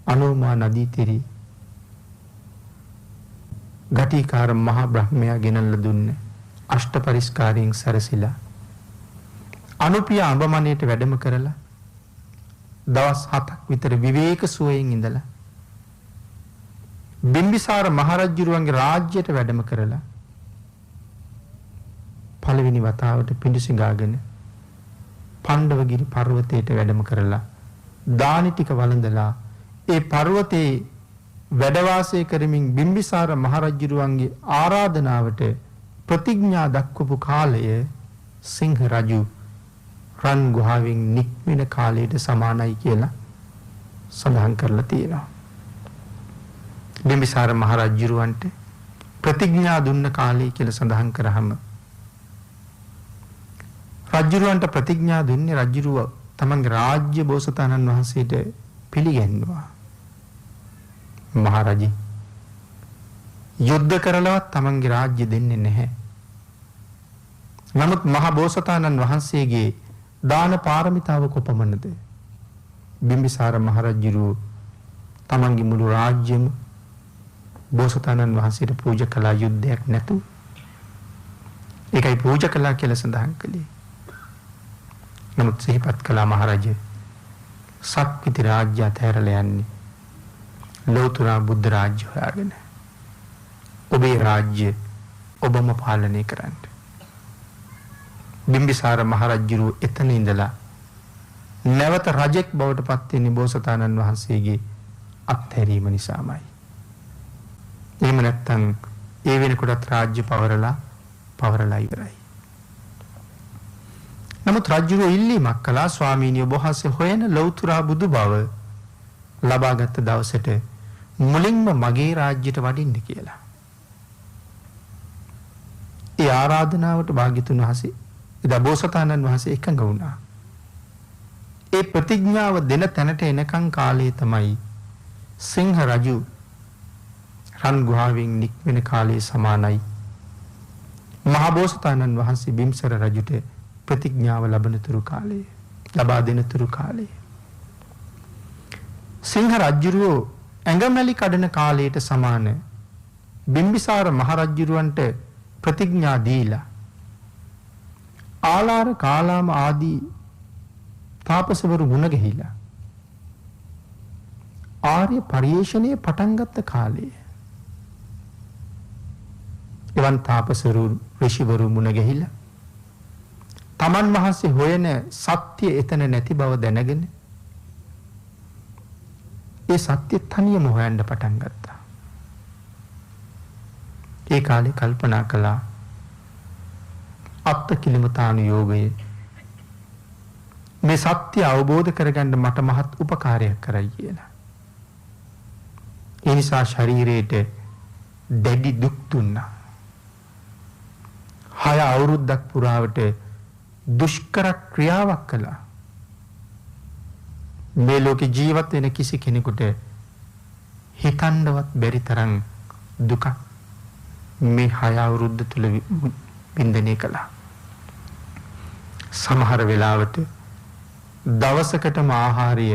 අනෝමා නදී තීරේ ගටිකාර මහා බ්‍රහ්මයා ගෙනල්ලා දුන්නේ අෂ්ට පරිස්කාරයෙන් සැරසිලා අනුපිය අඹමණේට වැඩම කරලා දවස් 7ක් විතර විවේක සුවයෙන් ඉඳලා බිම්බිසාර මහරජුරුවන්ගේ රාජ්‍යයට වැඩම කරලා පළවෙනි වතාවට පිඬුසිඟාගෙන පණ්ඩවගිරි පර්වතයට වැඩම කරලා දානි ටික වළඳලා ඒ පර්වතේ වැඩ වාසය කරමින් බිම්බිසාර මහරජුරුවන්ගේ ආරාධනාවට ප්‍රතිඥා දක්වපු කාලය සිංහ රජු රන් ගුහාවෙන් නික්මෙන කාලයට සමානයි කියලා සඳහන් කරලා තියෙනවා. බිම්බිසාර මහරජුරුවන්ට ප්‍රතිඥා දුන්න කාලය කියලා සඳහන් කරාම රජුරුවන්ට ප්‍රතිඥා දුන්නේ රජුරුව තමන්ගේ රාජ්‍ය බෝසතාණන් වහන්සේට පිළිගැන්වුවා. මහරජී යුද්ධ කරලවත් තමන්ගේ රාජ්‍ය දෙන්නේ නැහැ. නමුත් මහ බෝසතාණන් වහන්සේගේ දාන පාරමිතාව කොපමණද? බිම්බිසාර මහරජුරුව තමන්ගේ මුළු රාජ්‍යම බෝසතාණන් වහන්සේට පූජා කළා යුද්ධයක් නැතුව. ඒකයි පූජා කළා කියලා සඳහන් කළේ. නමුත් සිහිපත් කළා මහරජා සක්විති රාජ්‍ය අතහැරලා යන්නේ ලෞතර බුද්ධ රාජ්‍ය හොයාගෙන. ඔබේ රාජ්‍ය ඔබම පාලනය කරන්න. බිම්බිසාර මහරජුරුව එතන ඉඳලා නැවත රජෙක් බවට පත් වෙන්නේ බෝසතාණන් වහන්සේගේ අත්හැරීම නිසාමයි. එහෙම නැත්නම් ඒ වෙනකොටත් රාජ්‍ය පවරලා ඉවරයි. නමුත් රජුගේ ඉල්ලීමක් කළා ස්වාමීනි ඔබ වහන්සේ හොයන ලෞතර බුදු බව ලබාගත් දවසට මුලින්ම මගේ රාජ්‍යයට වඩින්න කියලා. ඒ ආරාධනාවට භාග්‍යතුන් වහන්සේ එදා බෝසතාණන් වහන්සේ එකඟ වුණා. ඒ ප්‍රතිඥාව දෙන තැනට එනකන් කාලේ තමයි සිංහ රජු රන් ගුහාවෙන් නික්මෙන කාලයේ සමානයි. මහ බෝසතාණන් වහන්සේ බිම්සර රජුට ප්‍රතිඥාව ලබා දෙන තුරු කාලය. සිංහ රජුරෝ ඇඟමැලි කඩන කාලයට සමාන බිම්බිසාර මහ රජුරවන්ට ප්‍රතිඥා දීලා ආලාර කාලාම ආදී තාපසවරු මුණ ගැහිලා ආර්ය පරිශ්‍රණයේ පටන් ගත්ත කාලය. එවන් තාපසවරු ඍෂිවරු මුණ ගැහිලා තමන් වහන්සේ හොයන සත්‍ය එතන නැති බව දැනගෙන ඒ සත්‍ය තනියම හොයන්න පටන් ගත්තා. ඒ කාලේ කල්පනා කළා අත්ති කිලමතාණු යෝගයේ මේ සත්‍ය අවබෝධ කරගන්න මට මහත් උපකාරයක් කරයි කියලා. ඒ නිසා ශරීරයට දැඩි දුක් දුන්නා. 6 අවුරුද්දක් පුරාවට දුෂ්කර ක්‍රියාවක් කළා. මේ ලෝකේ ජීවත් වෙන කිසි කෙනෙකුට හිතන්නවත් බැරි තරම් දුක මේ 6 අවුරුද්ද තුල වින්දනය කළා. සමහර වෙලාවට දවසකටම ආහාරය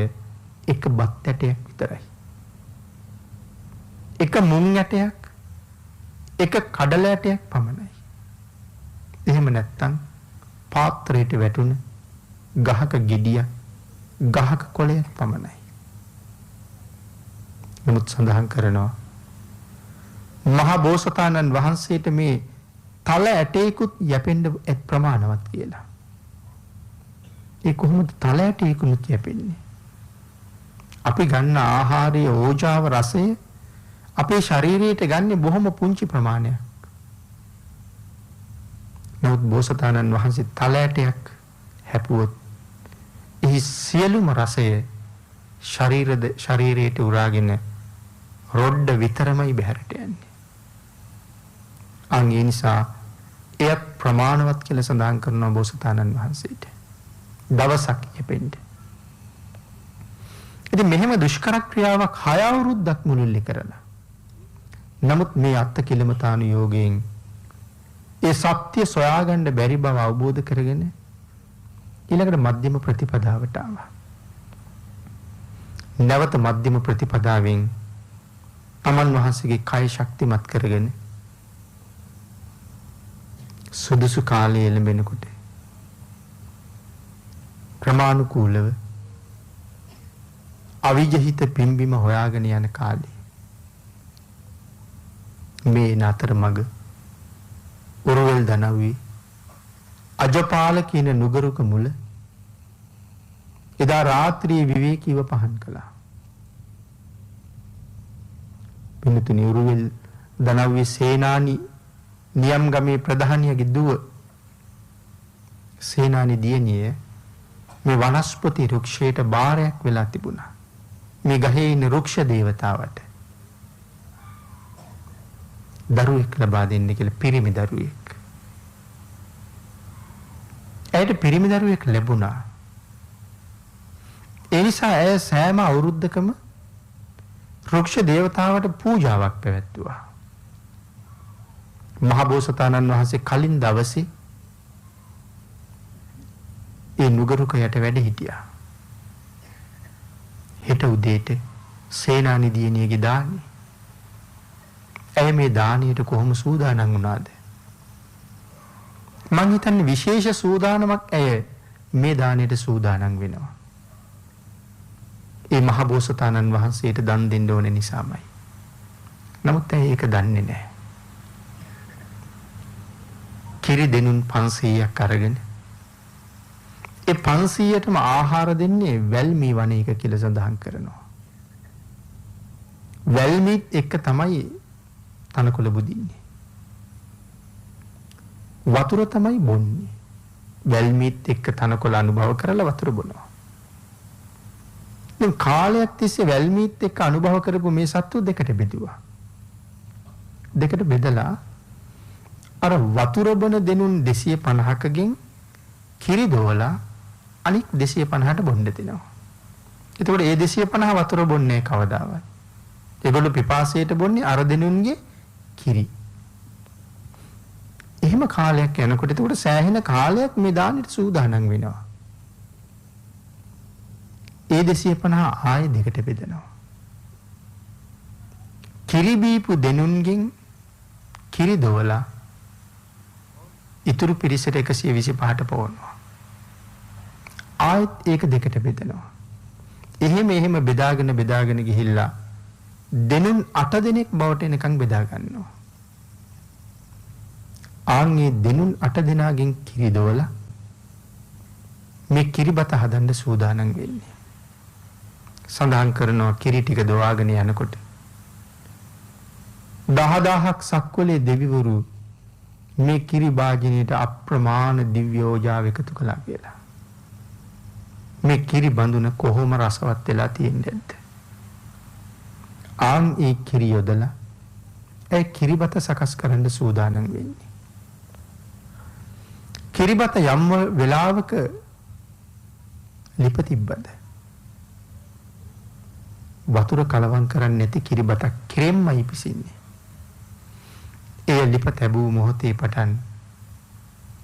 එක බත් ඇටයක් විතරයි. එක මුං ඇටයක්, එක කඩල ඇටයක් පමණයි. එහෙම නැත්තම් පාත්‍රයට වැටුණ ගහක ගෙඩියක්, ගහක කොළයක් පමණයි. නමුත් සඳහන් කරනවා මහා බෝසතාණන් වහන්සේට මේ තල ඇටයකුත් යැපෙන්න ප්‍රමාණවත් කියලා. ඒ කොහොමද තල ඇටයකුත් යැපෙන්නේ? අපි ගන්න ආහාරයේ ඕජාව රසය අපේ ශරීරයට ගන්න බොහොම පුංචි ප්‍රමාණයක්. නමුත් බෝසතාණන් වහන්සේ තල ඇටයක් හැපුවොත් එහි සියලුම රසය ශරීරයට උරාගෙන රොඩ්ඩ විතරමයි බහැරට යන්නේ. ඒ නිසා එයත් ප්‍රමාණවත් කියලා සඳහන් කරනවා බෝසතාණන් වහන්සේට. දවසක් යැපෙන්න. ඉතින් මෙහෙම දුෂ්කර ක්‍රියාවක් 6 අවුරුද්දක් මුළුල්ලේ කරලා. නමුත් මේ අත්ති කිලමතාණු යෝගයෙන් ඒ සත්‍ය සොයාගන්න බැරි බව අවබෝධ කරගෙන ඊළඟට මධ්‍යම ප්‍රතිපදාවට ආවා. නැවත මධ්‍යම ප්‍රතිපදාවෙන් තමන් වහන්සේගේ කය ශක්තිමත් කරගෙන සුදුසු කාලයේ එළඹෙනකොට ක්‍රමානුකූලව අවිජහිත පිම්බිම හොයාගෙන යන කාලේ මේ නතර මග උරුවෙල් දනව්වේ අජපාල කියන නුගරුක මුල එදා රාත්‍රියේ විවේකීව පහන් කළා. පින්තුනි උරුවෙල් දනව්වේ සේනානි නියම් ගමේ ප්‍රධානියගේ දුව සේනානි දියණිය මේ වනස්පති රුක්ෂයට බාරයක් වෙලා තිබුණා. මේ ගහේ ඉන්න රුක්ෂ දේවතාවට දරුවෙක් ලබා දෙන්න කියලා පිරිමි දරුවෙක්. ඇයට පිරිමි දරුවෙක් ලැබුණා. ඒ නිසා ඇය සෑම අවුරුද්දකම රුක්ෂ දේවතාවට පූජාවක් පැවැත්වුවා. මහබෝසතාණන් වහන්සේ කලින් දවසේ ඒ නුගරුකයට වැඩ හිටියා. හෙට උදේට සේනානි දියණියගේ දානි. ඇය මේ දානියට කොහොම සූදානම් වුණාද? මං හිතන්නේ විශේෂ සූදානමක් ඇය මේ දානයට සූදානම් වෙනවා. ඒ මහබෝසතාණන් වහන්සේට දන් දෙන්න ඕන නිසාමයි. නමුත් ඇය ඒක දන්නේ නැහැ. කිරි දෙනුන් 500ක් අරගෙන ඒ 500ටම ආහාර දෙන්නේ වැල්මී වනයක කියලා සඳහන් කරනවා. වැල්මීත් එක්ක තමයි තනකොළ බුදින්නේ. වතුර තමයි බොන්නේ. වැල්මීත් එක්ක තනකොළ අනුභව කරලා වතුර බොනවා. දැන් කාලයක් තිස්සේ වැල්මීත් එක්ක අනුභව කරපු මේ සත්තු දෙකට බෙදුවා. දෙකට බෙදලා අර වතුර බොන දෙනුන් 250කගෙන් කිරි දෝලා අනික් 250ට බොන්න දෙනවා. එතකොට ඒ 250 වතුර බොන්නේ කවදාවත්. ඒගොල්ලෝ පිපාසයට බොන්නේ අර දෙනුන්ගේ කිරි. එහෙම කාලයක් යනකොට එතකොට සෑහෙන කාලයක් මේ දානෙට සූදානම් වෙනවා. ඒ 250 ආයෙ දෙකට බෙදනවා. කිරි බීපු දෙනුන්ගෙන් කිරි දෝලා ඉතුරු පිරිසට 125ට පවනවා. ආයෙත් ඒක දෙකට බෙදනවා. එහෙම බෙදාගෙන ගිහිල්ලා දෙනුන් 8 දෙනෙක් බවට එනකන් බෙදා ගන්නවා. ආන්ගේ දෙනුන් 8 දෙනාගෙන් කිරි දෝලා මේ කිරිබත හදන්න සූදානම් වෙන්නේ. සඳහන් කරනවා කිරි ටික දොවාගෙන යනකොට 10000ක් සක්වලේ දෙවිවරු මේ කිරි භාජනයට අප්‍රමාණ දිව්‍ය ඕජාව එකතු කළා කියලා. මේ කිරි බඳුන කොහොම රසවත් වෙලා තියෙන්නේද? ආන් ඒ කිරි යොදලා ඒ කිරිබත සකස් කරන්න සූදානම් වෙන්නේ. කිරිබත යම් වෙලාවක ලිප තිබ්බද? වතුර කලවම් කරන්නේ නැති කිරිබතක් කෙරෙම්මයි පිසින්නේ. ඒ ලිප තැබූ මොහොතේ පටන්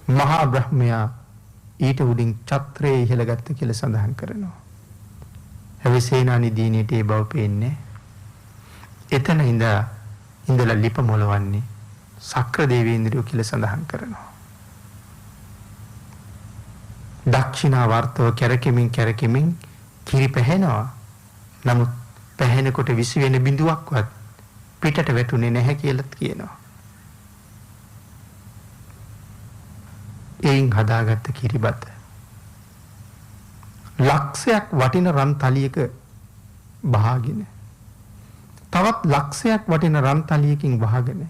මහා බ්‍රහ්මයා ඊට උඩින් ඡත්‍රයේ ඉහළගත්ත කියලා සඳහන් කරනවා. හැබැයි සේනානි දීනියට ඒ බව පේන්නේ. එතන ඉඳලා ලිප මොලවන්නේ සක්‍ර දේවේන්ද්‍රයෝ කියලා සඳහන් කරනවා. දක්ෂිනාවර්තව කැරකෙමින් කිරි පැහැෙනවා. නමුත් පැහැෙනකොට විසි වෙන බිඳුවක්වත් පිටට වැටුනේ නැහැ කියලාත් කියනවා. එයින් හදාගත්ත කිරිබත ලක්ෂයක් වටින රන් තලියක බහාගෙන තවත් ලක්ෂයක් වටින රන් තලියකින් වහගෙන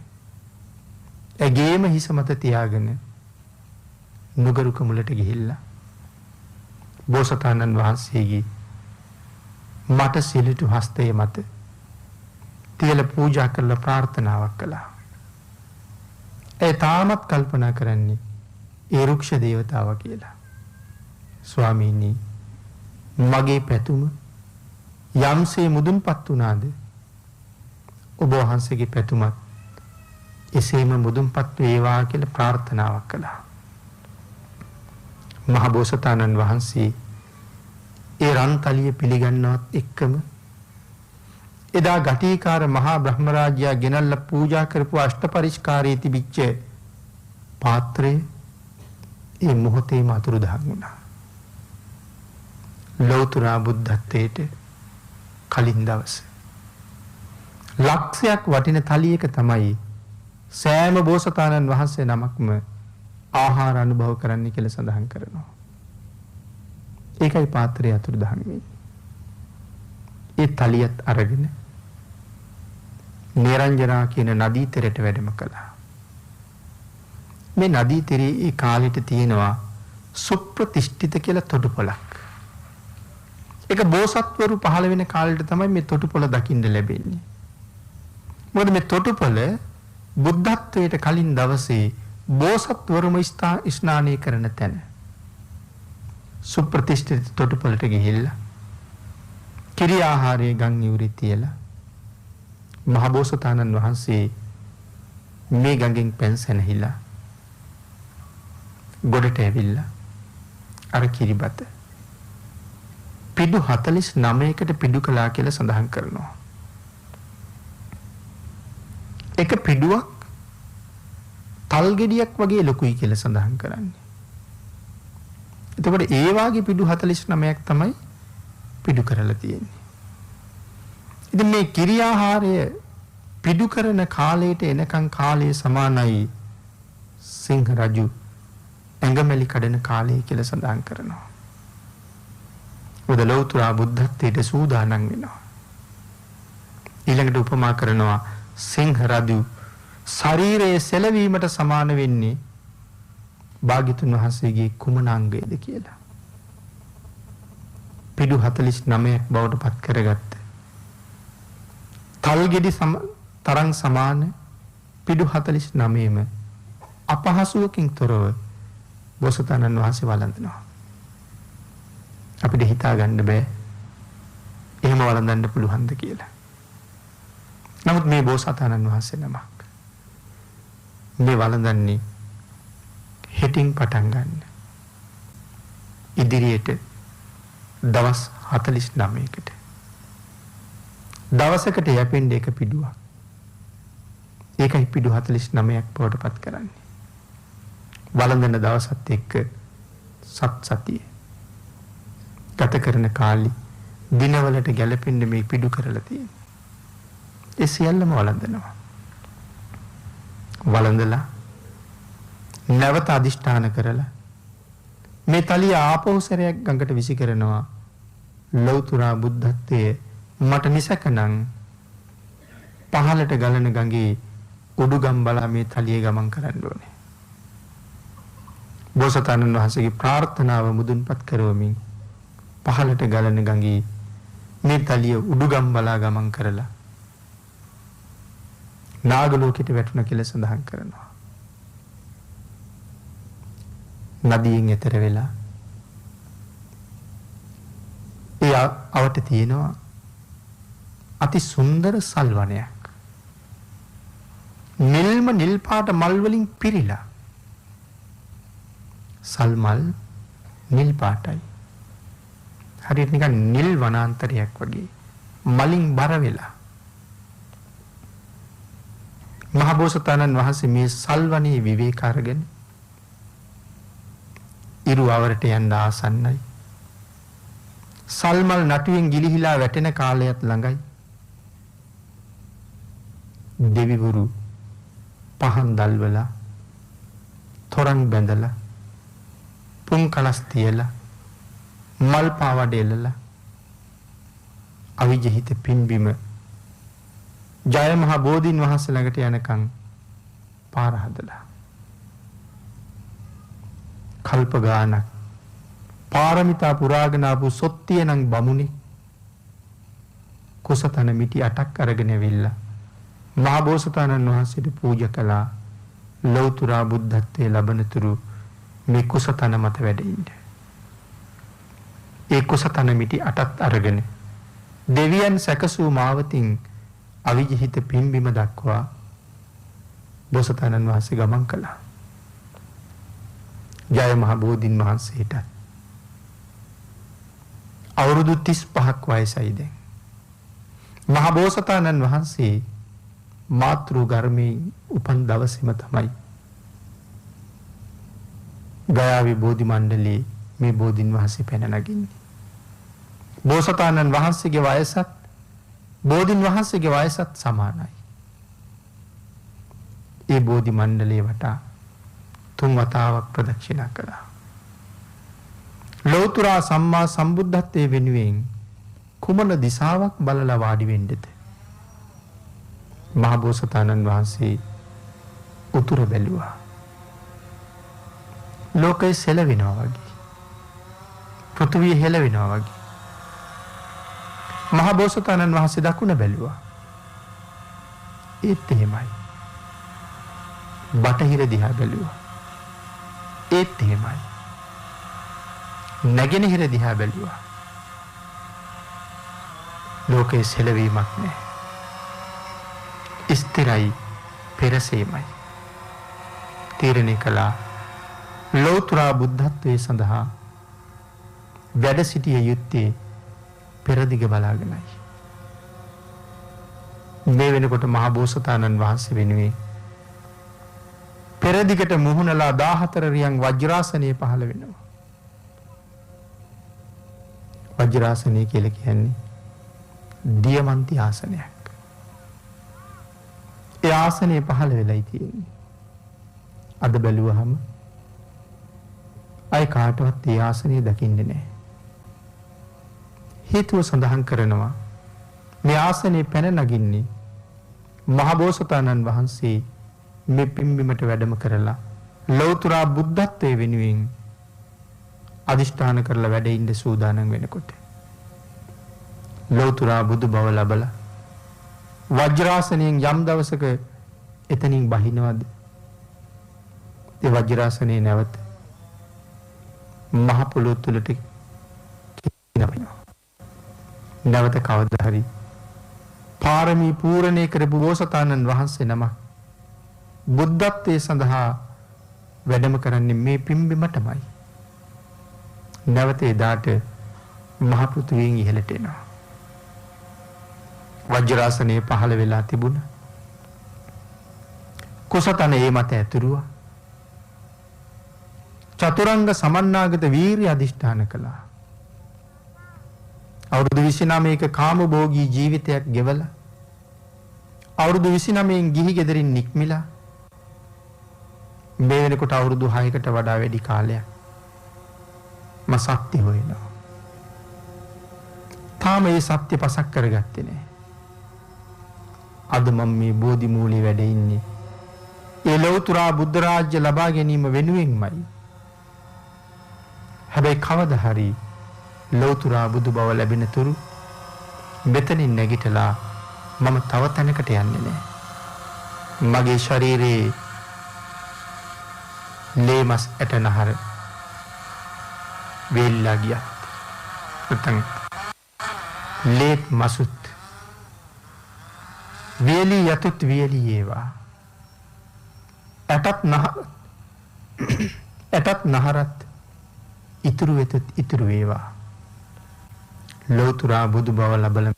ඇගේම හිස මත තියාගෙන නුගරුක මුලට ගිහිල්ලා බෝසතාණන් වහන්සේගේ මට සිලිටු හස්තය මත තියලා පූජා කරලා ප්‍රාර්ථනාවක් කළා. ඒ තාමත් කල්පනා කරන්නේ ඒ රුක්ෂ දේවතාවා කියලා. ස්වාමීනි, මගේ පැතුම යම්සේ මුදුන්පත් වුණාද ඔබ වහන්සේගේ පැතුමත් එසේම මුදුන්පත් වේවා කියලා ප්‍රාර්ථනාවක් කළා. මහ බෝසතාණන් වහන්සේ ඒ රන්තලිය පිළිගන්නවත් එක්කම එදා ගටිකාර මහා බ්‍රහ්ම රාජයා ගෙනල්ලා පූජා කරපු අෂ්ටපරිස්කාරයේ තිබිච්ච පාත්‍රය ඒ මොහොතේම අතුරුදහන් වුණා. ලෞතර බුද්ධත්වයට කලින් දවස ලක්ෂයක් වටින තලියක තමයි සෑම බෝසතාණන් වහන්සේ නමක්ම ආහාර අනුභව කරන්න කියලා සඳහන් කරනවා. ඒකයි පාත්‍රය අතුරුදහන් වෙන්නේ. ඒ තලියත් අරගෙන නිරංජනා කියන නදී තෙරට වැඩම කළා. මේ නදී තෙරේ ඒ කාලෙට තියෙනවා සුප්‍රතිෂ්ඨිත කියලා තොටුපළක්. ඒක බෝසත්වරු පහළ වෙන කාලෙට තමයි මේ තොටුපළ දකින්න ලැබෙන්නේ. මොකද මේ තොටුපළ බුද්ධත්වයට කලින් දවසේ බෝසත්වරුම ස්නානය කරන තැන. සුප්‍රතිෂ්ඨිත තොටුපළට ගිහිල්ලා කිරි ආහාරයේ ගම් ඉවුරේ තියලා මහබෝසතාණන් වහන්සේ මේ ගඟෙන් පැන් සැනහිලා ගොඩට ඇවිල්ලා අර කිරිබත පිඩු 49කට පිඩු කළා කියලා සඳහන් කරනවා. එක පිඩුවක් තල් ගෙඩියක් වගේ ලොකුයි කියලා සඳහන් කරන්නේ. එතකොට ඒ වාගේ පිඩු 49ක් තමයි පිඩු කරලා තියෙන්නේ. ඉතින් මේ කිරි ආහාරය පිඩු කරන කාලයට එනකන් කාලයේ සමානයි සිංහ රජු ඇඟමැලි කඩන කාලය කියලා සඳහන් කරනවා. ලෞතර බුද්ධත්වයට සූදානම් වෙනවා. ඊළඟට උපමා කරනවා සිංහ රජු ශරීරයේ සැලවීමට සමාන වෙන්නේ භාග්‍යතුන් වහන්සේගේ කුමන අංගයේද කියලා. පිඩු 49ක් බවට පත් කරගත්ත තල්ගෙඩි තරම් සමාන පිඩු 49ම අපහසුවකින් තොරව බෝසතාණන් වහන්සේ වළඳනවා. අපිට හිතා ගන්න බෑ එහෙම වළඳන්න පුළුවන්ද කියලා. නමුත් මේ බෝසතාණන් වහන්සේ නමක් මේ වළඳන්නේ හෙටින් පටන් ගන්න. ඉදිරියට දවස් 49කට දවසකට යැපෙන්න එක පිඩුවක්. ඒකයි පිඩු 49ක් බවට පත් කරන්නේ. වළඳන දවසත් එක්ක සතිය ගත කරන කාලි දිනවලට ගැලපෙන්න මේ පිඩු කරලා තියෙනවා. ඒ සියල්ලම වළඳනවා. වළඳලා නැවත අදිෂ්ඨාන කරලා මේ තලිය ආපහු සැරයක් ගඟට විසි කරනවා. ලෞතර බුද්ධත්වයේ මට නිසකනම් පහළට ගලන ගඟේ උඩුගම් බලා මේ තලිය ගමන් කරන්න ඕනේ. බෝසතාණන් වහන්සේගේ ප්‍රාර්ථනාව මුදුන්පත් කරවමින් පහළට ගලන ගඟේ මේ තලිය උඩුගම් බලා ගමන් කරලා නාගලෝකෙට වැටුණ කියලා සඳහන් කරනවා. නදියෙන් එතර වෙලා ඒ අවට තියෙනවා අති සුන්දර සල් වනයක්. නිල් පාට මල් වලින් පිරීලා. සල් මල් නිල් පාටයි. හරියට නිකන් නිල් වනාන්තරයක් වගේ මලින් බර වෙලා. මහබෝසතාණන් වහන්සේ මේ සල් වනයේ විවේක අරගෙන ඉරු අවරට යන්න ආසන්නයි. සල්මල් නටුවෙන් ගිලිහිලා වැටෙන කාලයත් ළඟයි. දෙවිවරු පහන් දල්වලා තොරන් බැඳලා පුන් කලස් තියලා මල් පාවඩ එල්ලලා අවිජහිත පින්බිම ජය මහ බෝධීන් වහන්සේ ළඟට යනකම් පාර හදලා කල්ප ගානක් පාරමිතා පුරාගෙන ආපු සොත්තිය නම් බමුණේ කුසතන මිටි 8ක් අරගෙන ඇවිල්ලා මහා බෝසතාණන් වහන්සේට පූජා කළා. ලෞතර බුද්ධත්වයේ ලබනතුරු මේ කුසතන මත වැඩ ඉන්න. ඒ කුසතන මිටි 8ක් අරගෙන දෙවියන් සැකසූ මාවතින් අවිජහිත පින්බිම දක්වා බෝසතාණන් වහන්සේ ගමන් කළා. ජය මහ බෝධීන් වහන්සේට අවුරුදු 35ක් වයසයි දැන්. මහ බෝසතාණන් වහන්සේ මාතෘ ගර්මයේ උපන් දවසේම තමයි ගයාවේ බෝධි මණ්ඩලයේ මේ බෝධීන් වහන්සේ පැන නගින්නේ. බෝසතාණන් වහන්සේගේ වයසත් බෝධීන් වහන්සේගේ වයසත් සමානයි. ඒ බෝධි මණ්ඩලයේ වටා 3 වතාවක් ප්‍රදක්ෂිනා කළා. ලෞතර සම්මා සම්බුද්ධත්වයේ වෙනුවෙන් කුමන දිශාවක් බලලා වාඩි වෙන්නද? මහ බෝසතාණන් වහන්සේ උතුර බැලුවා. ලෝකය සෙලවෙනවා වගේ. පෘථිවිය හෙලවෙනවා වගේ. මහ බෝසතාණන් වහන්සේ දකුණ බැලුවා. ඒත් එහෙමයි. බටහිර දිහා බැලුවා. ඒත් එහෙමයි. නැගෙනහිර දිහා බැලුවා. ලෝකයේ සෙලවීමක් නැහැ. ස්ථිරයි පෙරසීමයි. තීරණය කළා ලෞතර බුද්ධත්වයේ සඳහා වැඩ සිටිය යුත්තේ පෙරදිග බලාගෙනයි. මේ වෙනකොට මහ බෝසතාණන් වහන්සේ වෙනුවෙන් පෙරදිගට මුහුණලා 14 රියන් වජ්‍රාසනය පහළ වෙනවා. වජ්‍රාසනය කියලා කියන්නේ දියමන්ති ආසනයක්. ඒ ආසනය පහළ වෙලයි තියෙන්නේ. අද බැලුවහම අය කාටවත් ඒ ආසනය දකින්නේ නැහැ. හේතුව සඳහන් කරනවා මේ ආසනයේ පැන නගින්නේ මහ බෝසතාණන් වහන්සේ මේ පිම්බිමට වැඩම කරලා ලෞතර බුද්ධත්වයේ වෙනුවෙන් අදිෂ්ඨාන කරලා වැඩ ඉන්න සූදානම් වෙනකොට ලෞතර බුදු බව ලැබලා වජ්‍රාසනයෙන් යම් දවසක එතනින් බහිනවද? ඒ වජ්‍රාසනයේ නැවත මහ පොළොව තුලට කිනවනවා. නැවත කවදා හරි පාරමී පූර්ණේ කරපු බෝසතාණන් වහන්සේ නම බුද්ධත්වයේ සඳහා වැඩම කරන්නේ මේ පිම්බිමටමයි. නැවත එදාට මහ පෘථුවියෙන් ඉහළට එනවා. වජ්‍රාසනයේ පහළ වෙලා තිබුණා. කුසතන ඒ මත ඇතුරුවා. චතුරංග සමන්නාගත වීරිය අධිෂ්ඨාන කළා. අවුරුදු 29ක කාමභෝගී ජීවිතයක් ගෙවලා අවුරුදු 29න් ගිහි ගෙදරින් නික්මිලා මේ වෙනකොට අවුරුදු 6කට වඩා වැඩි කාලයක් මම සත්‍ය හොයනවා. තාම මේ සත්‍ය පසක් කරගත්තේ නැහැ. අද මම මේ බෝධි මූලයේ වැඩ ඉන්නේ ඒ ලෞතර බුද්ධ රාජ්‍ය ලබා ගැනීම වෙනුවෙන්මයි. හැබැයි කවදා හරි ලෞතර බුදු බව ලැබෙන තුරු මෙතනින් නැගිටලා මම තව තැනකට යන්නේ නැහැ. මගේ ශරීරයේ ලේමස් ඇටනහර වේලිලා ගියා. නැත්නම් ලේත් මසුත් වේලි යතුත් වේලි ඒවා. ඇටත් නහරත් ඉතුරු වෙතත් ඉතුරු වේවා. ලෝතුරා බුදු බව ලබල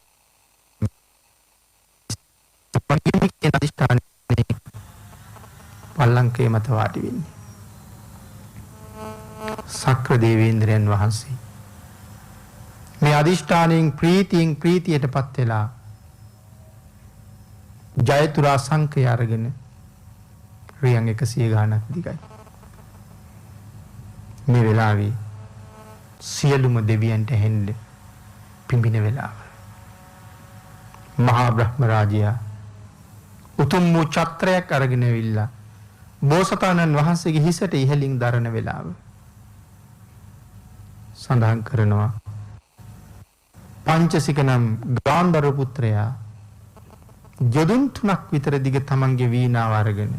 පල්ලංකේ මත වාඩි වෙන්නේ. සක්‍ර දේවේන්ද්‍රයන් වහන්සේ මේ අදිෂ්ඨානයෙන් ප්‍රීතියෙන් ප්‍රීතියටපත් වෙලා ජයතුරා සංකය අරගෙන රියන් 100 ගානක් දිගයි. මේ වෙලාවේ සියලුම දෙවියන්ට හෙන්න පිඹින වෙලාව. මහා බ්‍රහ්ම රාජයා උතුම් වූ ඡත්‍රයක් අරගෙන ඇවිල්ලා බෝසතාණන් වහන්සේගේ හිසට ඉහළින් දරන වෙලාව. සඳහන් කරනවා පංචසික නම් ගාන්ධර පුත්‍රයා යොදුන් 3ක් විතර දිග තමන්ගේ වීණාව අරගෙන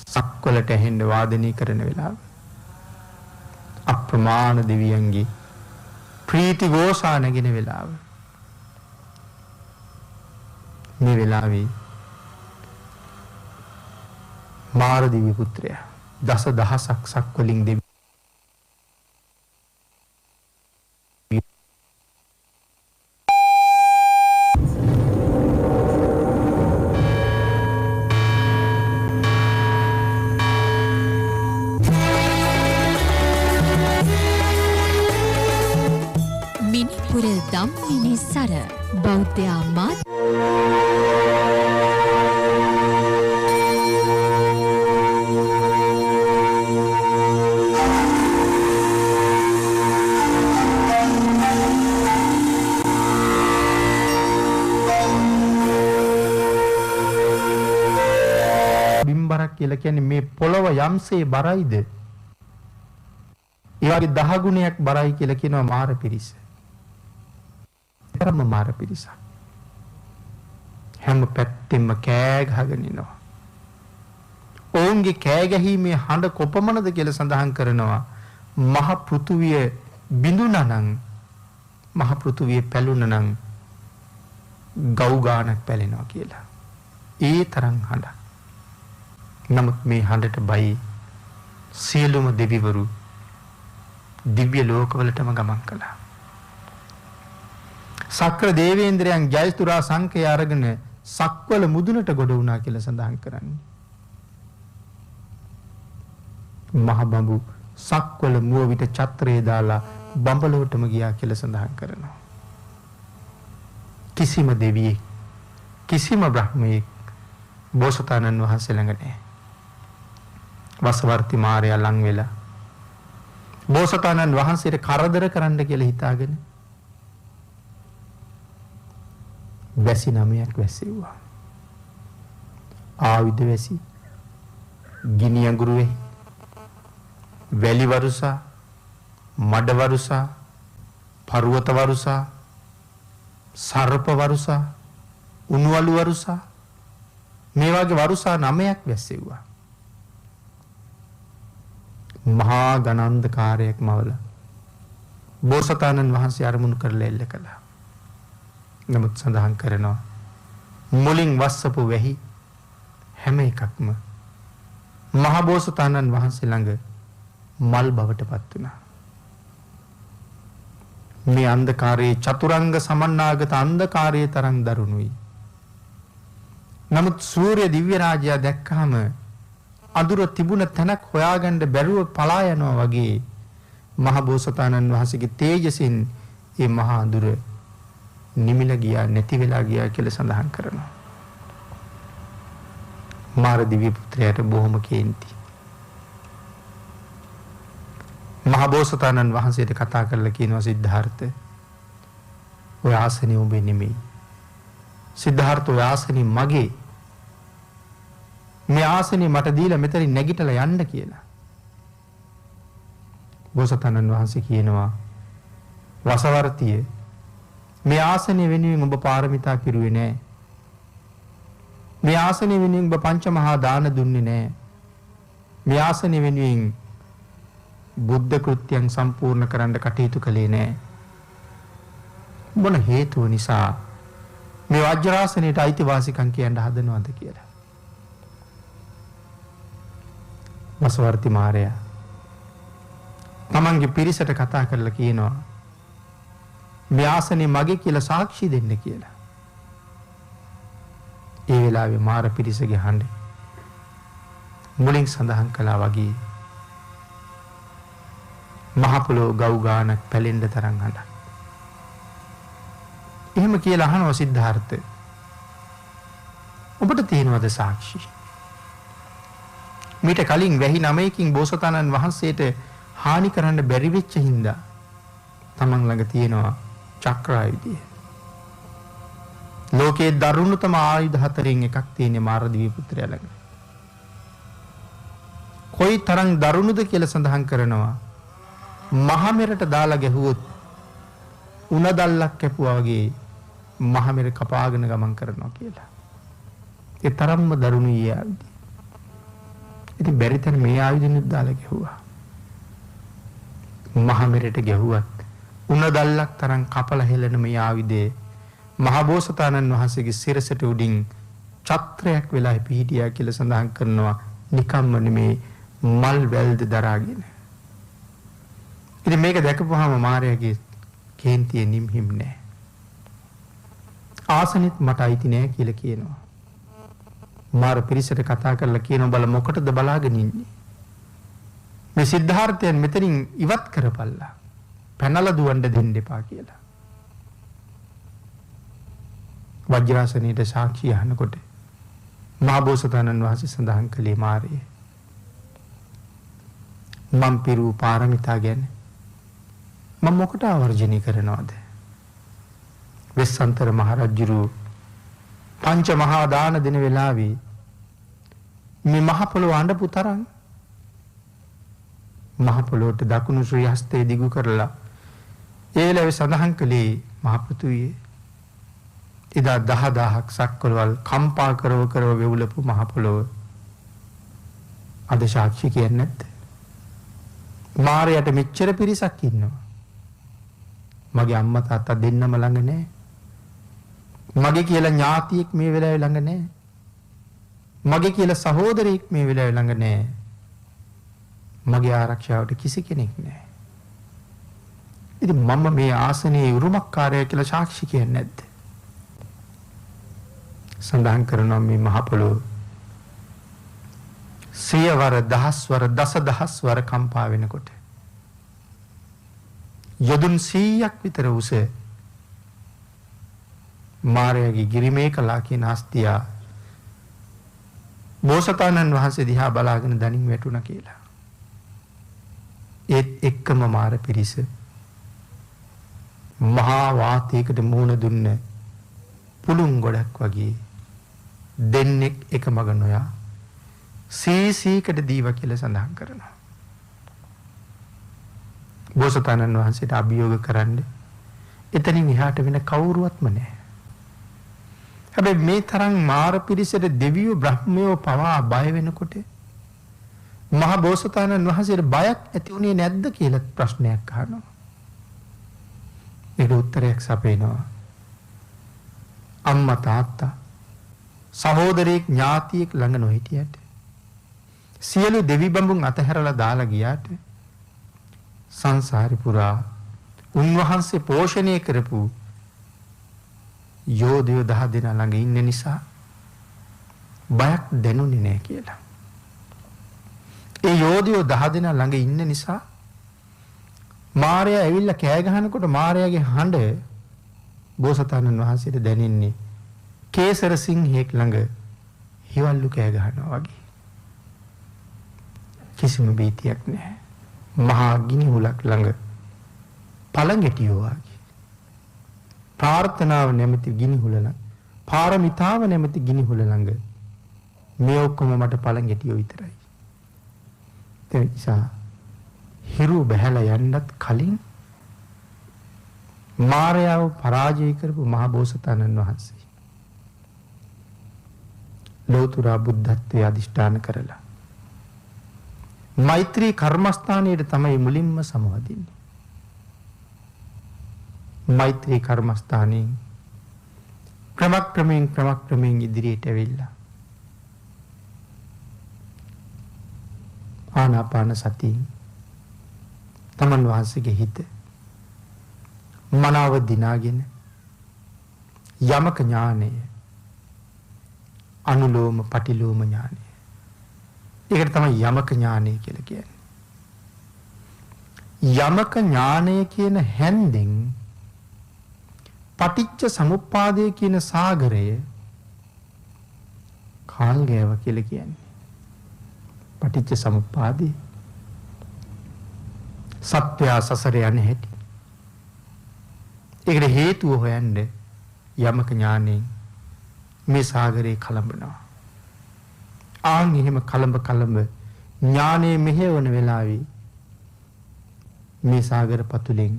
සක්වලට ඇහෙන්න වාදනය කරන වෙලාව. අප්‍රමාණ දෙවියන්ගේ ප්‍රීති ഘോഷා නැගෙන වෙලාව. මේ වෙලාවේ මාරදිව්‍ය පුත්‍රයා දස දහසක් සක්වලින් දෙවි
ධම්මිනී සර බෞද්ධ ආමාත්
බිම්බරක් කියලා කියන්නේ මේ පොළව යම්සේ බරයිද ඒ වගේ 10 ගුණයක් බරයි කියලා කියනවා මාර පිරිස. ධර්ම මාර පිරිසක්. හැම පැත්තෙම කෑ ගහගෙන ඉනවා. ඔවුන්ගේ කෑ ගැහිීමේ හඬ කොපමණද කියලා සඳහන් කරනවා. මහ පෘථුවිය බිඳුණා නම් මහ පෘථුවිය පැලුණා නම් ගව් ගානක් පැලෙනවා කියලා. ඒ තරම් හඬ. නමුත් මේ හඬට බයි සියලුම දෙවිවරු දිව්‍ය ලෝකවලටම ගමන් කළා. සක්‍ර දේවේන්ද්‍රයන් ජයතුරා සංකය අරගෙන සක්වල මුදුනට ගොඩ වුණා කියලා සඳහන් කරන්නේ. මහ බඹු සක්වල මුව විට ඡත්‍රය දාලා බඹලොවටම ගියා කියලා සඳහන් කරනවා. කිසිම දෙවියෙක් කිසිම බ්‍රහ්මයෙක් බෝසතාණන් වහන්සේ ළඟ නැහැ. වසවර්ති මාරයා ලං වෙලා බෝසතාණන් වහන්සේට කරදර කරන්න කියලා හිතාගෙන වැසි 9ක් වැස්සෙව්වා. ආයුධ වැසි, ගිනි අඟුරු වෙහි, වැලි වරුසා, මඩ වරුසා, පර්වත වරුසා, සර්ප වරුසා, උණුවලු වරුසා මේ වගේ වරුසා 9ක් වැස්සෙව්වා. මහා ගණන්ධකාරයක් මවල බෝසතාණන් වහන්සේ අරමුණු කරලා එල්ල කළා. නමුත් සඳහන් කරනවා මුලින් වස්සපු වෙහි හැම එකක්ම මහ බෝසතාණන් වහන්සේ ළඟ මල් බවට පත් වුණා. මේ අන්ධකාරයේ චතුරංග සමන්නාගත අන්ධකාරයේ තරම් දරුණුයි. නමුත් සූර්ය දිව්‍ය රාජයා දැක්කහම අඳුර තිබුණ තැනක් හොයාගන්න බැරුව පලා යනවා වගේ මහ බෝසතාණන් වහන්සේගේ තේජසින් මේ මහා අඳුර නිමිල ගියා නැති වෙලා ගියා කියලා සඳහන් කරනවා. මාර දිව්‍ය පුත්‍රයාට බොහොම කේන්ති. මහ බෝසතාණන් වහන්සේට කතා කරලා කියනවා සිද්ධාර්ථ ඔය ආසනේ උඹේ නෙමෙයි. සිද්ධාර්ථ ඔය ආසනේ මගේ. මේ ආසනේ මට දීලා මෙතනින් නැගිටලා යන්න කියලා. බෝසතාණන් වහන්සේ කියනවා වසවර්තිය මේ ආසනේ වෙනුවෙන් ඔබ පාරමිතා පිරුවේ නැහැ. මේ ආසනේ වෙනුවෙන් ඔබ පංච මහා දාන දුන්නේ නැහැ. මේ ආසනේ වෙනුවෙන් බුද්ධ කෘත්‍යයන් සම්පූර්ණ කරන්න කටයුතු කළේ නැහැ. මොන හේතුව නිසා මේ වජ්‍රාසනයට අයිතිවාසිකම් කියන්න හදනවද කියලා. වසවර්ති මාරයා තමන්ගේ පිරිසට කතා කරලා කියනවා මේ ආසනේ මගේ කියලා සාක්ෂි දෙන්න කියලා. ඒ වෙලාවේ මාර පිරිසගේ හඬ මුලින් සඳහන් කළා වගේ මහ පොළොව ගව් ගානක් පැලෙන්න තරම් හඬක්. එහෙම කියලා අහනවා සිද්ධාර්ථ. ඔබට තියෙනවද සාක්ෂි? මීට කලින් වැහි 9කින් බෝසතාණන් වහන්සේට හානි කරන්න බැරි වෙච්ච හින්දා තමන් ළඟ තියෙනවා චක්‍රායුධය. ලෝකයේ දරුණුතම ආයුධ 4න් එකක් තියෙන මාරදිවි පුත්‍රයා ළඟ. කොයි තරම් දරුණුද කියලා සඳහන් කරනවා. මහමෙරට දාලා ගැහුවොත් උණදල්ලක් කැපුවා වගේ මහමෙර කපාගෙන ගමන් කරනවා කියලා. ඒ තරම්ම දරුණු ඊ ආයුධය. ඉතින් බැරි තැන මේ ආයුධෙනුත් දාලා ගැහුවා. මහමෙරට ගැහුවත් උණදල්ලක් තරම් කපලා හෙලන මේ ආයුධේ මහබෝසතාණන් වහන්සේගේ සිරසට උඩින් ඡත්‍රයක් වෙලා පිහිටියා කියලා සඳහන් කරනවා. නිකම්ම නෙමේ මල් වැල්ද දරාගෙන. ඉතින් මේක දැකපුවාම මාරයාගේ කේන්තිය නිම්හිම් නෑ. ආසනෙත් මට අයිති නෑ කියලා කියනවා. මාර පිරිසට කතා කරලා කියනවා බල මොකටද බලාගෙන ඉන්නේ? මේ සිද්ධාර්ථයන් මෙතනින් ඉවත් කරපල්ලා. පැනලා දුවන්න දෙන්න එපා කියලා. වජ්‍රාසනයේ සාක්ෂි අහනකොට මහබෝසතාණන් වහන්සේ සඳහන් කළේ මාරේ මම් පිරු පාරමිතා ගැන මම මොකට ආවර්ජනය කරනවද? වෙස්සන්තර මහරජුරු පංච මහා දාන දෙන වෙලාවේ මේ මහ පොළොව අඬපු තරම් මහ පොළොවට දකුණු ශ්‍රී හස්තය දිගු කරලා ඒ වෙලාවේ සඳහන් කළේ මහ පෘථුවියේ එදා 10000ක් සක්වලවල් කම්පා කරව වෙවුලපු මහ පොළොව අද සාක්ෂි කියන්නේ නැද්ද? මාරයට මෙච්චර පිරිසක් ඉන්නවා. මගේ අම්මා තාත්තා දෙන්නම ළඟ නැහැ. මගේ කියලා ඥාතියෙක් මේ වෙලාවේ ළඟ නැහැ. මගේ කියලා සහෝදරයෙක් මේ වෙලාවේ ළඟ නැහැ. මගේ ආරක්ෂාවට කිසි කෙනෙක් නැහැ. ඉතින් මම මේ ආසනයේ උරුමකාරය කියලා සාක්ෂි කියන්නේ නැද්ද? සඳහන් කරනවා මේ මහ පොළොව සියවර දහස්වර දසදහස්වර කම්පා වෙනකොට යොදුන් 100ක් විතර උස මාරයාගේ ගිරිමේකලා කියන හස්තිය බෝසතාණන් වහන්සේ දිහා බලාගෙන දණින් වැටුණා කියලා. ඒත් එක්කම මාර පිරිස මහා වාතයකට මුහුණ දුන්න පුළුන් ගොඩක් වගේ දෙන්නෙක් එක මග නොයා සීසීකට දීවා කියලා සඳහන් කරනවා. බෝසතාණන් වහන්සේට අභියෝග කරන්න එතනින් එහාට වෙන කවුරුවත්ම නැහැ. හැබැයි මේ තරම් මාර පිරිසට දෙවියෝ බ්‍රහ්මයෝ පවා බය වෙනකොට මහ බෝසතාණන් වහන්සේට බයක් ඇති වුණේ නැද්ද කියලා ප්‍රශ්නයක් අහනවා. ඒක උත්තරයක් සපයනවා. අම්මා තාත්තා සහෝදරයෙක් ඥාතියෙක් ළඟ නොහිටියට සියලු දෙවි බඹුන් අතහැරලා දාලා ගියාට සංසාරි පුරා උන්වහන්සේ පෝෂණය කරපු යෝධයෝ 10 දෙනා ළඟ ඉන්න නිසා බයක් දැනුනේ නැහැ කියලා. ඒ යෝධයෝ 10 දෙනා ළඟ ඉන්න නිසා මාරයා ඇවිල්ලා කෑ ගහනකොට මාරයාගේ හඬ බෝසතාණන් වහන්සේට දැනෙන්නේ කේසර සිංහෙක් ළඟ හිවල්ලු කෑ ගහනවා වගේ. කිසිම බීතියක් නැහැ. මහා ගිනි හුලක් ළඟ පළඟැටියෝ වගේ. ප්‍රාර්ථනාව නැමැති ගිනි හුල ළඟ, පාරමිතාව නැමැති ගිනි හුල ළඟ මේ ඔක්කොම මට පළඟැටියෝ විතරයි. ඒ නිසා හිරු බහැලා යන්නත් කලින් මාරයාව පරාජය කරපු මහ බෝසතාණන් වහන්සේ ලෝතුරා බුද්ධත්වයේ අදිෂ්ඨාන කරලා මෛත්‍රී කර්මස්ථානයේ තමයි මුලින්ම සමවදින්නේ. මෛත්‍රී කර්මස්ථානයේ ක්‍රමක්‍රමයෙන් ඉදිරියට ඇවිල්ලා ආනාපාන සතිය තමන් වහන්සේගේ හිත මනාව දිනාගෙන යමක ඥානය අනුලෝම පටිලෝම ඥානය. ඒකට තමයි යමක ඥානය කියලා කියන්නේ. යමක ඥානය කියන හැන්දෙන් පටිච්ච සමුප්පාදය කියන සාගරය කාල් ගෑව කියලා කියන්නේ. පටිච්ච සමුප්පාදේ සත්‍ය සසර යන හැටි. ඒකට හේතුව හොයන්න යමක ඥානෙන් මේ සාගරේ කලඹනවා. ආන් එහෙම කලඹ ඥානයේ මෙහෙවන වෙලාවේ මේ සාගර පතුලෙන්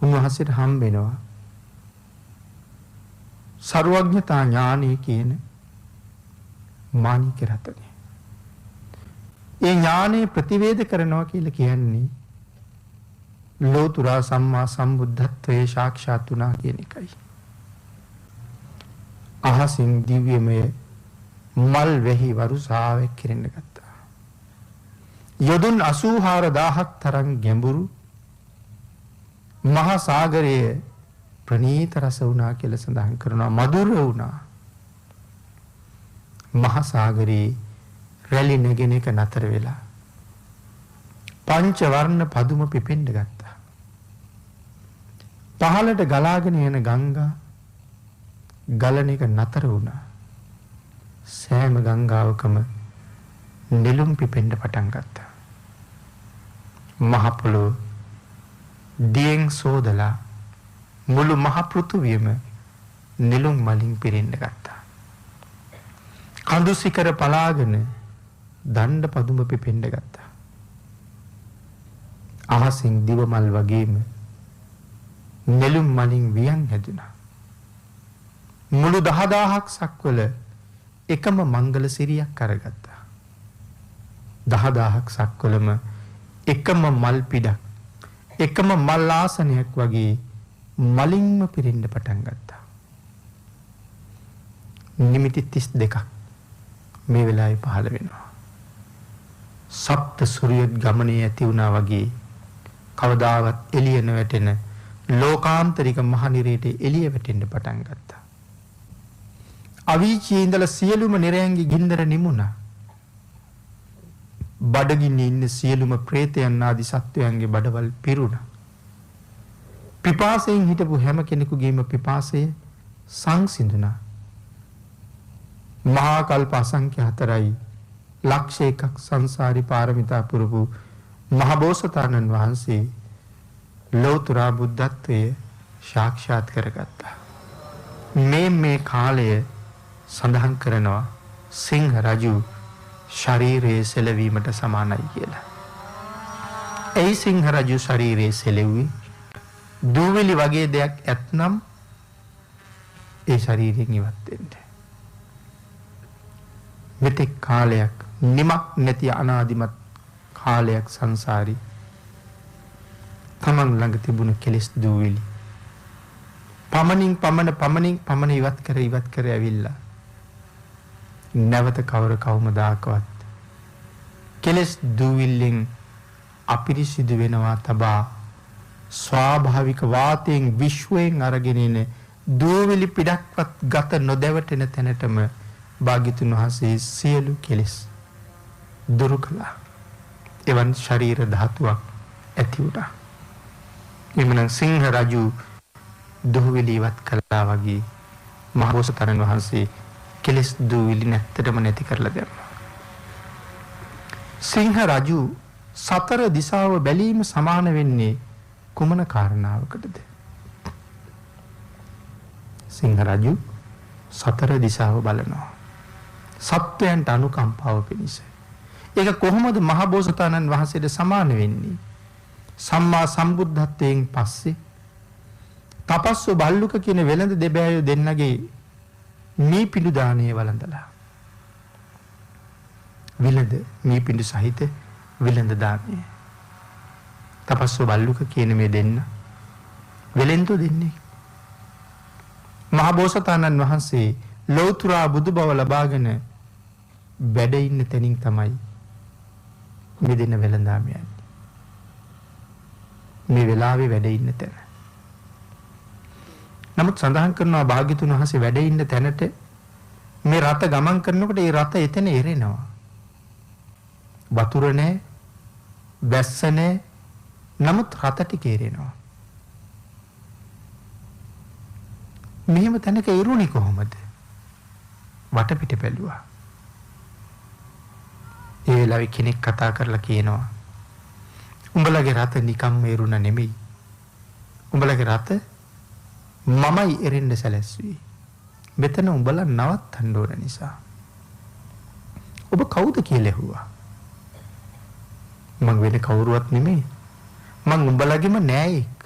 උන්වහන්සේට හම්බ වෙනවා සර්වඥතා ඥානය කියන මාණික රතනය. ඒ ඥානය ප්‍රතිවේද කරනවා කියලා කියන්නේ ලෝතුරා සම්මා සම්බුද්ධත්වයේ සාක්ෂාත් වුණා කියන එකයි. අහසින් දිව්‍යමය මල් වෙහි වරුසාවක් කිරෙන්න ගත්තා. යොදුන් 84000ක් තරම් ගැඹුරු මහා සාගරයේ ප්‍රණීත රස වුණා කියලා සඳහන් කරනවා. මధుර වුණා. මහා සාගරේ රැලි නැගෙන එක නතර වෙලා පංච වර්ණ පදුම පිපෙන්න ගත්තා. පහළට ගලාගෙන යන ගංගා ගලන එක නතර වුණා. සෑම ගංගාවකම නෙළුම් පිපෙන්න පටන් ගත්තා. මහ පොළොව දියෙන් සෝදලා මුළු මහ පෘථුවියම නෙළුම් මලින් පිරෙන්න ගත්තා. කඳු සිකර පලාගෙන දණ්ඩ පදුම පිපෙන්න ගත්තා. අහසින් දිව මල් වගේම නෙළුම් මලින් වියන් හැදුනා. මුළු 10000ක් සක්වල එකම මංගල සිරියක් අරගත්තා. 10000ක් සක්වලම එකම මල් පිටක් එකම මල් ආසනයක් වගේ මලින්ම පිරෙන්න පටන් ගත්තා. නිමිති 32ක් මේ වෙලාවේ පහළ වෙනවා. සප්ත සූර්යත් ගමනේ ඇති වුණා වගේ කවදාවත් එළිය නොවැටෙන ලෝකාන්තරික මහනිරේට එළිය වැටෙන්න පටන් ගත්තා. අවීචියේ ඉඳලා සියලුම නිරයන්ගේ ගින්දර නිමුණා. බඩගින්නේ ඉන්න සියලුම ප්‍රේතයන් ආදී සත්වයන්ගේ බඩවල් පිරුණා. පිපාසයෙන් හිටපු හැම කෙනෙකුගේම පිපාසය සංසිඳුණා. මහා කල්ප අසංඛ්‍ය 4යි ලක්ෂ එකක් සංසාරි පාරමිතා පුරපු මහබෝසතාණන් වහන්සේ ලෝතුරා බුද්ධත්වයේ සාක්ෂාත් කරගත්තා. මේ කාලය සඳහන් කරනවා සිංහ රජු ශරීරයේ සෙලවීමට සමානයි කියලා. ඒ සිංහ රජු ශරීරයේ සෙලෙව්වේ දූවිලි වගේ දෙයක් ඇත්නම් ඒ ශරීරයෙන් ඉවත් වෙන්න. මෙතෙක් කාලයක් නිමක් නැති අනාදිමත් කාලයක් සංසාරි තමන් ළඟ තිබුණ කෙලෙස් දූවිලි පමණින් ඉවත් කර ඇවිල්ලා නැවත කවර කවමදාකවත් කෙලෙස් දූවිල්ලෙන් අපිරිසිදු වෙනවා තබා ස්වාභාවික වාතයෙන් විශ්වයෙන් අරගෙන එන දූවිලි පිටක්වත් ගත නොදැවටෙන තැනටම භාග්‍යතුන් වහන්සේ සියලු කෙලෙස් දුරු කළා. එවන් ශරීර ධාතුවක් ඇති වුණා. එමනම් සිංහ රජු දූවිලි ඉවත් කළා වගේ මහබෝසතාණන් වහන්සේ කෙලෙස් දූවිලි නැත්තටම නැති කරලා දැම්මා. සිංහ රජු සතර දිසාව බැලීම සමාන වෙන්නේ කුමන කාරණාවකටද? සිංහ රජු සතර දිසාව බලනවා. සත්වයන්ට අනුකම්පාව පිණිස. ඒක කොහොමද මහබෝසතාණන් වහන්සේට සමාන වෙන්නේ? සම්මා සම්බුද්ධත්වයෙන් පස්සේ තපස්සු බල්ලුක කියන වෙළඳ දෙබෑයෝ දෙන්නගේ මේ පිඬු දාණය වළඳලා විලද මේ පිඬු සහිත විලඳ දානය. තපස්සෝ බල්ලුක කියන මේ දෙන්න වෙලෙන්තු දෙන්නේ. මහබෝසතාණන් වහන්සේ ලෞතර බුදු බව ලබාගෙන වැඩ ඉන්න තැනින් තමයි මේ දෙන්න වෙලඳාම යන්නේ. මේ වෙලාවේ වැඩ ඉන්න තැන. නමුත් සඳහන් කරනවා භාග්‍යතුන් වහන්සේ වැඩ ඉන්න තැනට මේ රත ගමන් කරනකොට ඒ රත එතන එරෙනවා. වතුර නැහැ, වැස්ස නැහැ. නමුත් රත ටික එරෙනවා. මෙහෙම තැනක ඉරුණි කොහොමද? වටපිට බැලුවා. ඒ වෙලාවේ කෙනෙක් කතා කරලා කියනවා උඹලගේ රත නිකම්ම එරුණ නෙමෙයි. උඹලගේ රත මමයි එරෙන්න සැලැස්සුවේ. මෙතන උඹලා නවත්තන්න ඕන නිසා. ඔබ කවුද කියලා ඇහුවා. මං වෙන කවුරුවත් නෙමෙයි. මං උඹලගේම නෑයෙක්.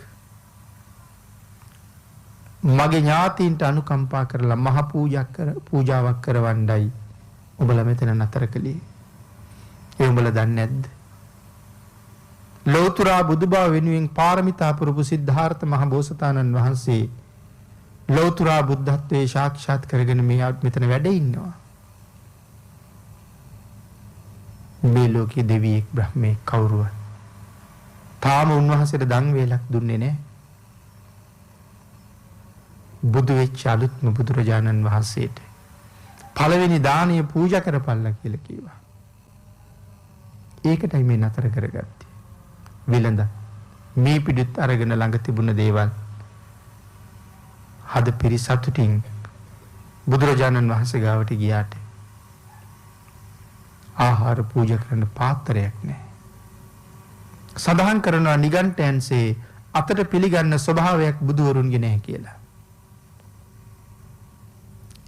මගේ ඥාතීන්ට අනුකම්පා කරලා මහ පූජාවක් කරවන්නයි උඹලා මෙතන නතර කළේ. ඒ උඹලා දන්නේ නැද්ද? ලෞතර බුදුබව වෙනුවෙන් පාරමිතා පුරපු සිද්ධාර්ථ මහ බෝසතාණන් වහන්සේ ලෞතර බුද්ධත්වයේ සාක්ෂාත් කරගෙන මෙතන වැඩ ඉන්නවා. මේ ලෝකේ දෙවියෙක් බ්‍රහ්මෙක් කවුරුවත් තාම උන්වහන්සේට දන් වේලක් දුන්නේ නැහැ. බුදු වෙච්ච අලුත්ම බුදුරජාණන් වහන්සේට පළවෙනි දානීය පූජා කරපල්ලා කියලා කිව්වා. ඒකටයි මේ නතර කරගත්තේ. විලඳ මේ පිටුත් අරගෙන ළඟ තිබුණ දේවල් හද පිරිසතුටින් බුදුරජාණන් වහන්සේ ගාවට ගියාට ආහාර පූජා කරන්න පාත්‍රයක් නැහැ. සඳහන් කරනවා නිගණ්ඨයන්සේ අතට පිළිගන්න ස්වභාවයක් බුදුවරුන්ගේ නැහැ කියලා.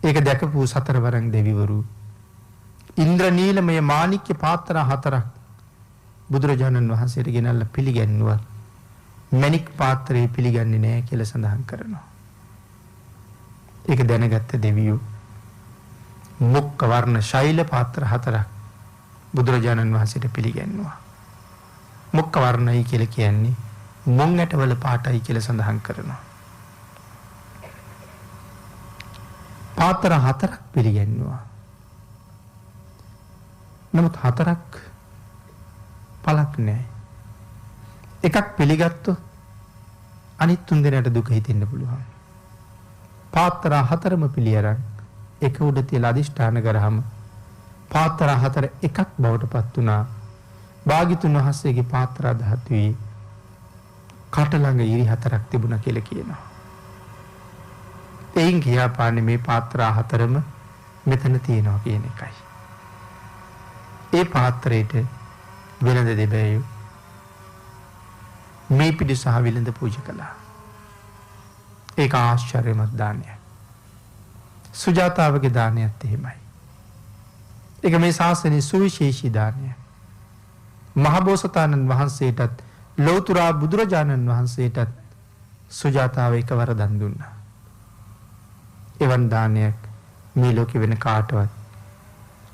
ඒක දැකපු සතරවරන් දෙවිවරු ඉන්ද්‍රනීලමය මාණික්‍ය පාත්‍ර 4ක් බුදුරජාණන් වහන්සේට ගෙනල්ලා පිළිගන්නවා. මණික් පාත්‍රේ පිළිගන්නේ නැහැ කියලා සඳහන් කරනවා. ඒක දැනගත්ත දෙවියෝ මුක්ක වර්ණ ශෛල පාත්‍ර 4ක් බුදුරජාණන් වහන්සේට පිළිගන්නවා. මුක්ක වර්ණයි කියලා කියන්නේ මුං ඇටවල පාටයි කියලා සඳහන් කරනවා. පාත්‍ර 4ක් පිළිගන්නවා. නමුත් 4ක් පළක් නැහැ. එකක් පිළිගත්තොත් අනිත් 3 දෙනාට දුක හිතෙන්න පුළුවන්. පාත්‍ර 4ම පිළියරන් එක උඩ තියලා අදිෂ්ඨාන කරාම පාත්‍ර 4 එකක් බවට පත් වුණා. භාග්‍යතුන් වහන්සේගේ පාත්‍ර ධාතුවේ කට ළඟ ඉරි 4ක් තිබුණා කියලා කියනවා. එයින් කියාපාන්නේ මේ පාත්‍ර 4ම මෙතන තියෙනවා කියන එකයි. ඒ පාත්‍රයට වෙළඳ දෙබෑයෝ මේ පිටු සහ විලඳ පූජා කළා. ඒක ආශ්චර්යමත් දානයක්. සුජාතාවගේ දානයත් එහෙමයි. ඒක මේ ශාසනයේ සුවිශේෂී දානයක්. මහබෝසතාණන් වහන්සේටත් ලෞතර බුදුරජාණන් වහන්සේටත් සුජාතාව එකවර දන් දුන්නා. එවන් දානයක් මේ ලෝකෙ වෙන කාටවත්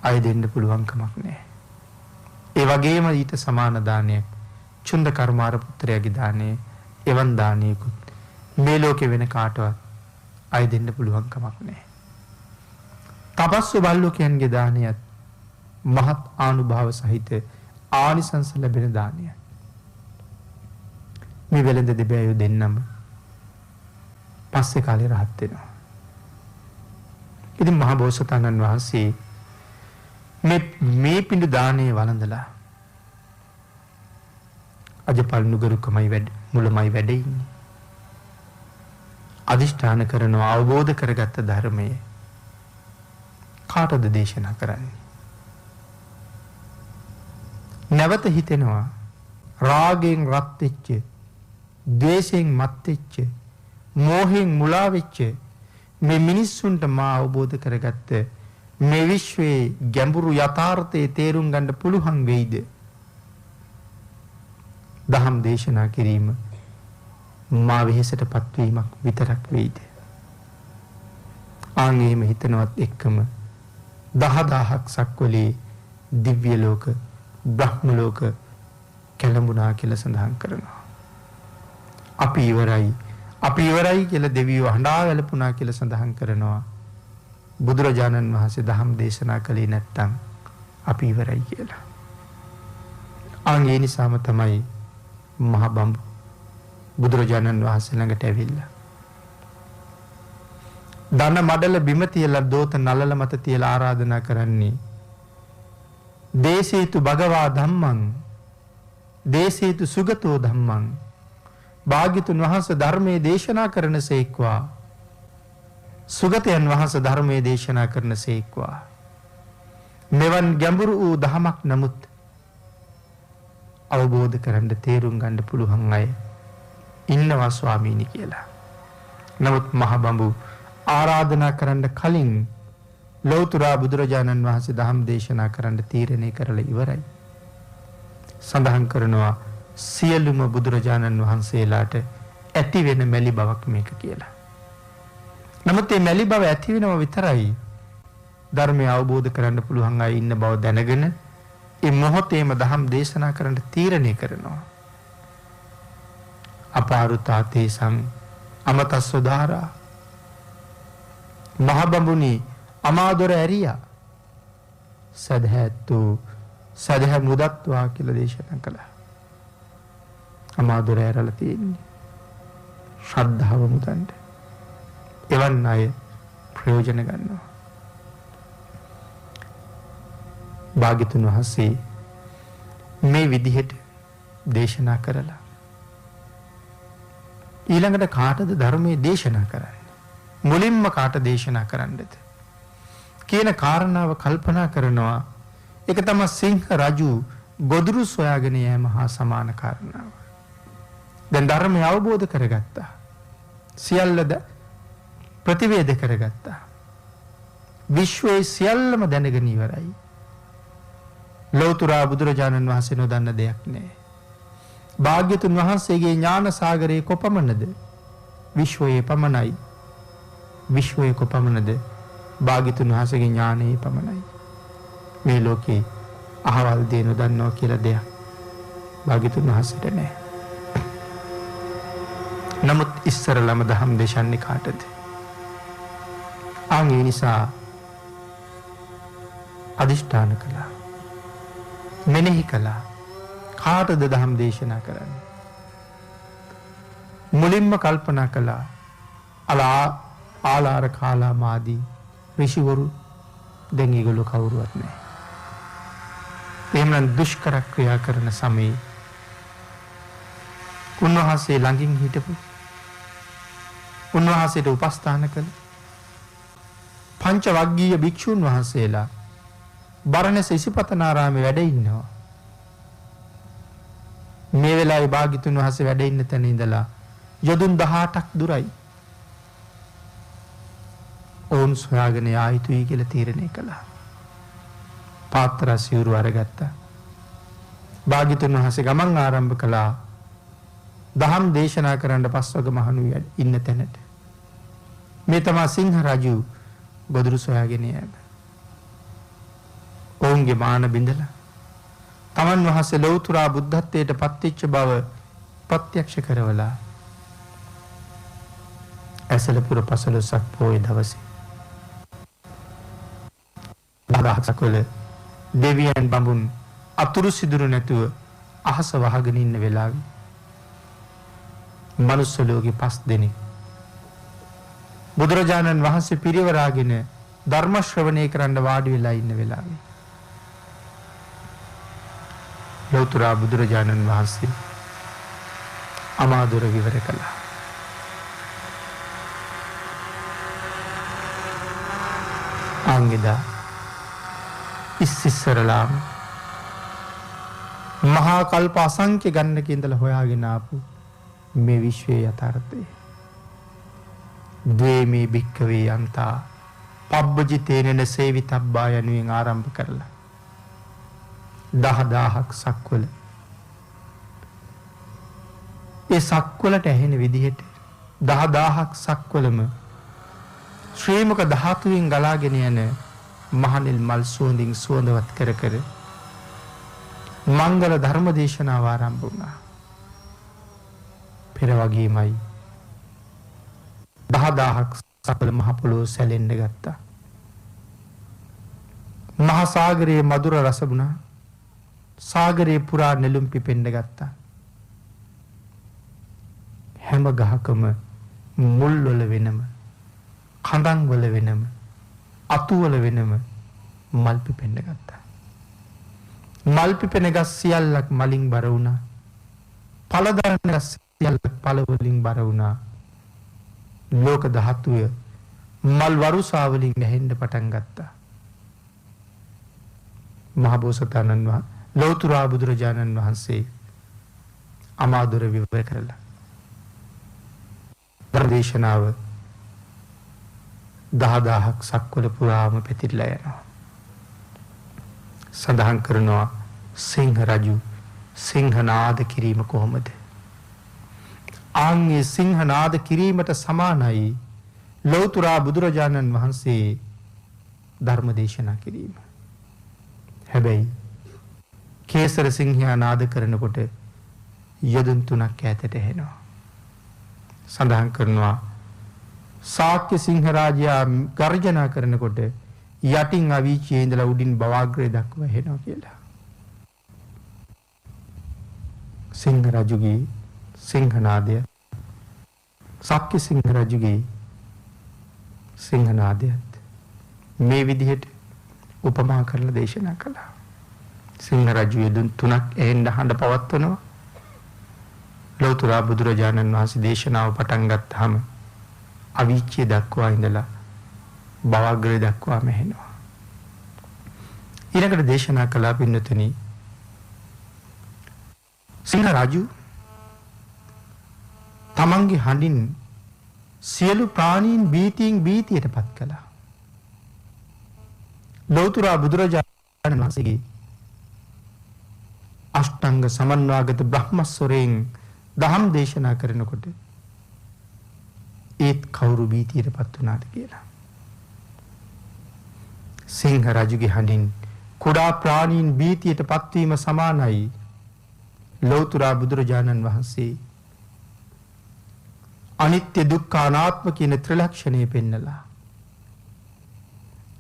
අය දෙන්න පුළුවන් කමක් නැහැ. ඒ වගේම ඊට සමාන දානයක් චුන්ද කර්මාර පුත්‍රයාගේ දානය එවන් දානයකුත් මේ ලෝකෙ වෙන කාටවත් අය දෙන්න පුළුවන් කමක් නැහැ. තපස්සු බල්ලෝකයන්ගේ දානයත් මහත් ආනුභාව සහිත ආනිසංස ලැබෙන දානයක්. මේ වෙළඳ දෙබෑයෝ දෙන්නම පස්සේ කාලේ රහත් වෙනවා. ඉතින් මහ බෝසතාණන් වහන්සේ මේ පිඬු දානේ වළඳලා අජපල් නුගරුකමයි මුලමයි වැඩ ඉන්නේ. අදිෂ්ඨාන කරනවා අවබෝධ කරගත්ත ධර්මය කාටද දේශනා කරන්නේ? නැවත හිතෙනවා රාගයෙන් රත් වෙච්ච, ද්වේෂයෙන් මත් වෙච්ච, මෝහයෙන් මුලා වෙච්ච මේ මිනිස්සුන්ට මා අවබෝධ කරගත්ත මේ විශ්වයේ ගැඹුරු යථාර්ථයේ තේරුම් ගන්න පුළුවන් වෙයිද? දහම් දේශනා කිරීම මා වෙහෙසටපත් වීමක් විතරක් වෙයිද? ආන්ගේම හිතනවත් එක්කම 10000ක් සක්වලේ දිව්‍ය ලෝක, බ්‍රහ්ම ලෝක, කැළඹුණා කියලා සඳහන් කරනවා. අපි ඉවරයි කියලා දෙවියෝ හඬා වැළපුණා කියලා සඳහන් කරනවා. බුදුරජාණන් වහන්සේ ධම්ම දේශනා කළේ නැත්තම් අපි ඉවරයි කියලා. ඒ නිසාම තමයි මහ බඹු බුදුරජාණන් වහන්සේ ළඟට ඇවිල්ලා දන මඩල බිම තියලා දෝත නලල මත තියලා ආරාධනා කරන්නේ දේසීතු භගවා ධම්මං දේසීතු සුගතෝ ධම්මං භාග්‍යතුන් වහන්සේ ධර්මයේ දේශනා කරනසේක්වා සුගතයන් වහන්සේ ධර්මයේ දේශනා කරනසේක්වා මෙවන් ගැඹුරු වූ ධමයක් නමුත් අවබෝධ කරගන්න තේරුම් ගන්න පුළුවන් අය ඉන්නවා ස්වාමීනි කියලා. නමුත් මහ බඹු ආරාධනා කරන්න කලින් ලෞතර බුදුරජාණන් වහන්සේ ධම්ම දේශනා කරන්න තීරණය කරලා ඉවරයි. සඳහන් කරනවා සියලුම බුදුරජාණන් වහන්සේලාට ඇති වෙන මැලි බවක් මේක කියලා. නමුත් මේ මැලි බව ඇති වෙනව විතරයි ධර්මය අවබෝධ කරන්න පුළුවන් අය ඉන්න බව දැනගෙන ඒ මොහොතේම ධම්ම දේශනා කරන්න තීරණය කරනවා. අපාරුතාතේ සං අමතස්සෝදාරා මහ බඹුනි අමාදොර ඇරියා සදහැත්තු සදහැ මුදත්වා කියලා දේශනා කළා. අමාදොර ඇරලා තියෙන්නේ ශ්‍රද්ධාව මුදන්න. එවන් අය ප්‍රයෝජන ගන්නවා. භාග්‍යතුන් වහන්සේ මේ විදිහට දේශනා කරලා ඊළඟට කාටද ධර්මයේ දේශනා කරන්නේ? මුලින්ම කාට දේශනා කරන්නද කියන කාරණාව කල්පනා කරනවා. ඒක තමයි සිංහ රජු ගොදුරු සොයාගෙන යෑම හා සමාන කාරණාව. දැන් ධර්මය අවබෝධ කරගත්තා. සියල්ලද ප්‍රතිවේද කරගත්තා. විශ්වයේ සියල්ලම දැනගෙන ඉවරයි. ලෞතර බුදුරජාණන් වහන්සේ නොදන්න දෙයක් නෑ. භාග්‍යතුන් වහන්සේගේ ඥාන සාගරයේ කොපමණද? විශ්වයේ පමණයි. විශ්වයේ කොපමණද? භාග්‍යතුන් වහන්සේගේ ඥානයේ පමණයි. මේ ලෝකේ අහවල් දේ නොදන්නවා කියලා දෙයක් භාග්‍යතුන් වහන්සේට නෑ. නමුත් ඉස්සරළම දහම් දේශන්නේ කාටද? ඒ නිසා අදිෂ්ඨාන කළා. මෙනෙහි කළා. කාටද දහම් දේශනා කරන්නේ? මුලින්ම කල්පනා කළා ආලාර කාලා මාදී ඍෂිවරු. දැන් ඒගොල්ලෝ කවුරුවත් නැහැ. එහෙමනම් දුෂ්කර ක්‍රියා කරන සමයේ උන්වහන්සේ ළඟින් හිටපු උන්වහන්සේට උපස්ථාන කළ පංච වග්ගීය භික්ෂුන් වහන්සේලා බරණැස ඉසිපතනාරාමේ වැඩ ඉන්නවා. මේ වෙලාවේ භාග්‍යතුන් වහන්සේ වැඩ ඉන්න තැන ඉඳලා යොදුන් 18ක් දුරයි. ඔවුන් සොයාගෙන යා යුතුයි කියලා තීරණය කළා. පාත්‍ර සිවුරු අරගත්තා. භාග්‍යතුන් වහන්සේ ගමන් ආරම්භ කළා. දහම් දේශනා කරන්න පස්වග මහණු ඉන්න තැනට. මේ තමයි සිංහ රජු ගොදුරු සොයාගෙන යෑම. ඔවුන්ගේ මාන බිඳලා තමන් වහන්සේ ලෞතර බුද්ධත්වයට පත්වෙච්ච බව ප්‍රත්‍යක්ෂ කරවලා ඇසලපුර පසළොස්වක පොහොය දවසේ බාහසකල දෙවියන් බඹුන් අතුරු සිදුරු නැතුව අහස වහගෙන ඉන්න වෙලාවේ මනුස්ස ලෝකේ 5 දෙනෙක් බුදුරජාණන් වහන්සේ පිරිවරාගෙන ධර්ම ශ්‍රවණය කරන්න වාඩි වෙලා ඉන්න වෙලාවේ ලෞතර බුදුරජාණන් වහන්සේ අමාදුර විවර කළා. ආංගිදා ඉස්සරලාම මහා කල්ප අසංඛ්‍ය ගණනක ඉඳලා හොයාගෙන ආපු මේ විශ්වයේ යථාර්ථය ද්වේමේ භික්ඛවේ යන්තා පබ්බජිතේන සේවිතබ්බා යනුවෙන් ආරම්භ කරලා 10000ක් සක්වල ඒ සක්වලට ඇහෙන විදිහට 10000ක් සක්වලම ශ්‍රී මුක ධාතුවෙන් ගලාගෙන යන මහනෙල් මල් සුවඳින් සුවඳවත් කර කර මංගල ධර්ම දේශනාව ආරම්භ වුණා. පෙර වගේමයි 10000ක් සකල මහ පොළොව සැලෙන්න ගත්තා. මහා සාගරයේ මధుර රස වුණා. සාගරයේ පුරා නෙළුම් පිපෙන්න ගත්තා. හැම ගහකම මුල් වල වෙනම, කඳන් වල වෙනම, අතු වල වෙනම මල් පිපෙන්න ගත්තා. මල් පිපෙන ගස් සියල්ලක් මලින් බර වුණා. පළ දරන ගස් සියල්ලක් පළ වලින් බර වුණා. ලෝක ධාතුව මල් වරුසා වලින් නැහෙන්න පටන් ගත්තා. මහ බෝසතාණන් වහන්සේ ලෞතර බුදුරජාණන් වහන්සේ අමාදුර විවර කරලා ධර්මදේශනාව 10000ක් සක්වල පුරාම පැතිරලා යනවා. සඳහන් කරනවා සිංහ රජු සිංහනාද කිරීම කොහොමද? ආන්ගේ සිංහනාද කිරීමට සමානයි ලෞතර බුදුරජාණන් වහන්සේ ධර්ම දේශනා කිරීම. හැබැයි කේසර සිංහයා නාද කරනකොට යොදුන් 3ක් ඈතට ඇහෙනවා. සඳහන් කරනවා ශාක්‍ය සිංහ රාජයා ගර්ජනා කරනකොට යටින් අවීචියේ ඉඳලා උඩින් බවාග්‍රය දක්වා ඇහෙනවා කියලා. සිංහ රජුගේ සිංහනාදය ශාක්‍ය සිංහ රජුගේ සිංහනාදයත් මේ විදිහට උපමා කරලා දේශනා කළා. සිංහ රජු යදුන් 3ක් ඇහෙන්න හඬ පවත්වනවා. ලෞතර බුදුරජාණන් වහන්සේ දේශනාව පටන් ගත්තාම අවීචිය දක්වා ඉඳලා බවාග්‍රය දක්වාම ඇහෙනවා. ඊළඟට දේශනා කළා පින්නතුනි සිංහ රජු තමන්ගේ හඬින් සියලු ප්‍රාණීන් බීතියටපත් කළා. ලෞතර බුදුරජාණන් වහන්සේගේ අෂ්ටාංග සමන්වාගත බ්‍රහ්මස්වරයෙන් දහම් දේශනා කරනකොට ඒත් කවුරු බීතියටපත් වුණාද කියලා. සිංහ රජුගේ හඬින් කුඩා ප්‍රාණීන් බීතියටපත් වීම සමානයි ලෞතර බුදුරජාණන් වහන්සේ අනිත්‍ය දුක්ඛ අනාත්ම කියන ත්‍රිලක්ෂණය පෙන්නලා.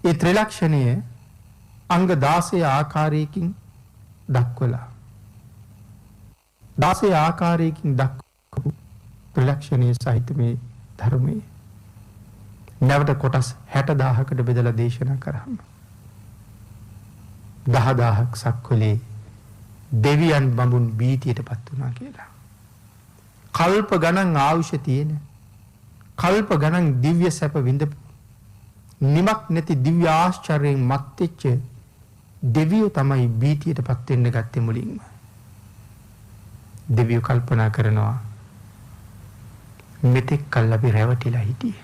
ඒ ත්‍රිලක්ෂණය අංග 16 ආකාරයකින් දක්වලා 16 ආකාරයකින් දක්වපු ත්‍රිලක්ෂණයේ සහිත මේ ධර්මයේ නැවත කොටස් 60000කට බෙදලා දේශනා කරාම 10000ක් සක්වලේ දෙවියන් බඹුන් බීතියටපත් වුණා කියලා. කල්ප ගණන් ආයුෂ තියෙන කල්ප ගණන් දිව්‍ය සැප විඳපු නිමක් නැති දිව්‍ය ආශ්චර්යයෙන් මත් වෙච්ච දෙවියෝ තමයි බීතියටපත් වෙන්න ගත්තේ මුලින්ම. දෙවියෝ කල්පනා කරනවා මෙතෙක් කල් අපි රැවටිලා හිටියේ.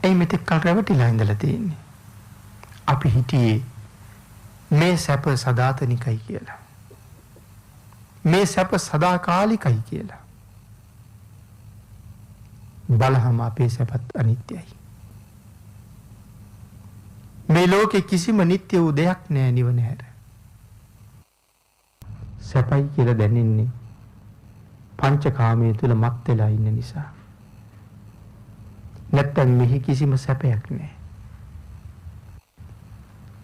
ඒ මෙතෙක් කල් රැවටිලා ඉඳලා තියෙන්නේ. අපි හිටියේ මේ සැප සදාතනිකයි කියලා. මේ සැප සදාකාලිකයි කියලා. බලහම අපේ සැපත් අනිත්‍යයි. මේ ලෝකේ කිසිම නිත්‍ය වූ දෙයක් නෑ නිවන හැර. සැපයි කියලා දැනෙන්නේ පංචකාමයේ තුල මත් වෙලා ඉන්න නිසා. නැත්තම් මෙහි කිසිම සැපයක් නෑ.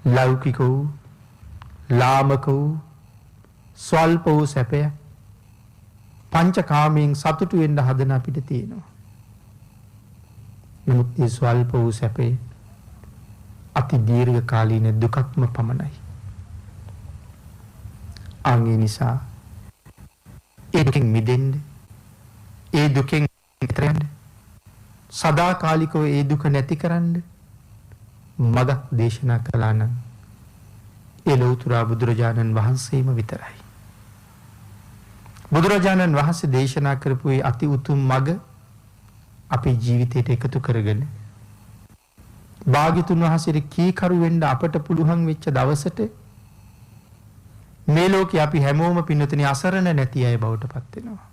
ලෞකික වූ ලාමක වූ ස්වල්ප වූ සැපය පංචකාමයෙන් සතුටු වෙන්න හදන අපිට තියෙනවා. නමුත් ඒ ස්වල්ප වූ සැපේ අති දීර්ඝ කාලීන දුකක්ම පමණයි. අංගේ නිසා ඒ දුකෙන් මිදෙන්න, ඒ දුකෙන් ඈතර යන්න, සදාකාලිකව ඒ දුක නැති කරන්න මඟක් දේශනා කළා නම් ඒ ලෞතර බුදුරජාණන් වහන්සේම විතරයි. බුදුරජාණන් වහන්සේ දේශනා කරපු ඒ අති උතුම් මඟ අපේ ජීවිතයට එකතු කරගෙන භාග්‍යතුන් වහන්සේට කීකරු වෙන්න අපට පුළුවන් වෙච්ච දවසට මේ ලෝකේ අපි හැමෝම පින්නතුනි අසරණ නැති අය බවට පත් වෙනවා.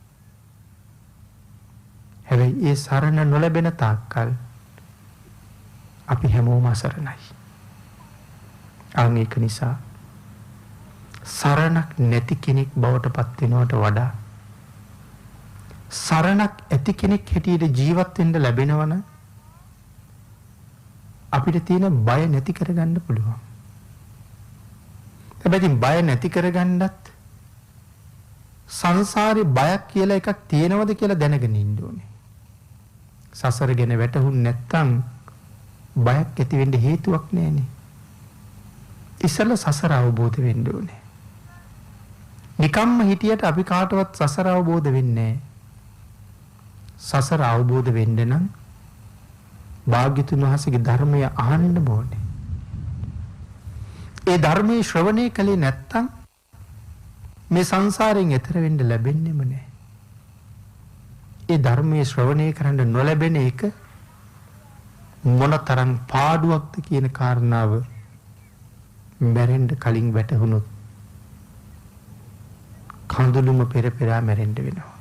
හැබැයි ඒ සරණ නොලැබෙන තාක්කල් අපි හැමෝම අසරණයි. අන් ඒක නිසා සරණක් නැති කෙනෙක් බවට පත් වෙනවට වඩා සරණක් ඇති කෙනෙක් හැටියට ජීවත් වෙන්න ලැබෙනවනම් අපිට තියෙන බය නැති කරගන්න පුළුවන්. හැබැයි බය නැති කරගන්නත් සංසාරේ බයක් කියලා එකක් තියෙනවද කියලා දැනගෙන ඉන්න ඕනේ. සසර ගැන වැටහුන්නේ නැත්නම් බයක් ඇති වෙන්න හේතුවක් නැහැනේ. ඉස්සෙල්ලා සසර අවබෝධ වෙන්න ඕනේ. නිකම්ම හිටියට අපි කාටවත් සසර අවබෝධ වෙන්නේ නැහැ. සසර අවබෝධ වෙන්න නම් භාග්‍යතුන් වහන්සේගේ ධර්මය අහන්න ඕනේ. ඒ ධර්මයේ ශ්‍රවණය කළේ නැත්නම් මේ සංසාරයෙන් එතර වෙන්න ලැබෙන්නේම නැහැ. ඒ ධර්මයේ ශ්‍රවණය කරන්න නොලැබෙන එක මොනතරම් පාඩුවක්ද කියන කාරණාව මැරෙන්න කලින් වැටහුණොත් කඳුළුම පෙර පෙරා මැරෙන්න වෙනවා.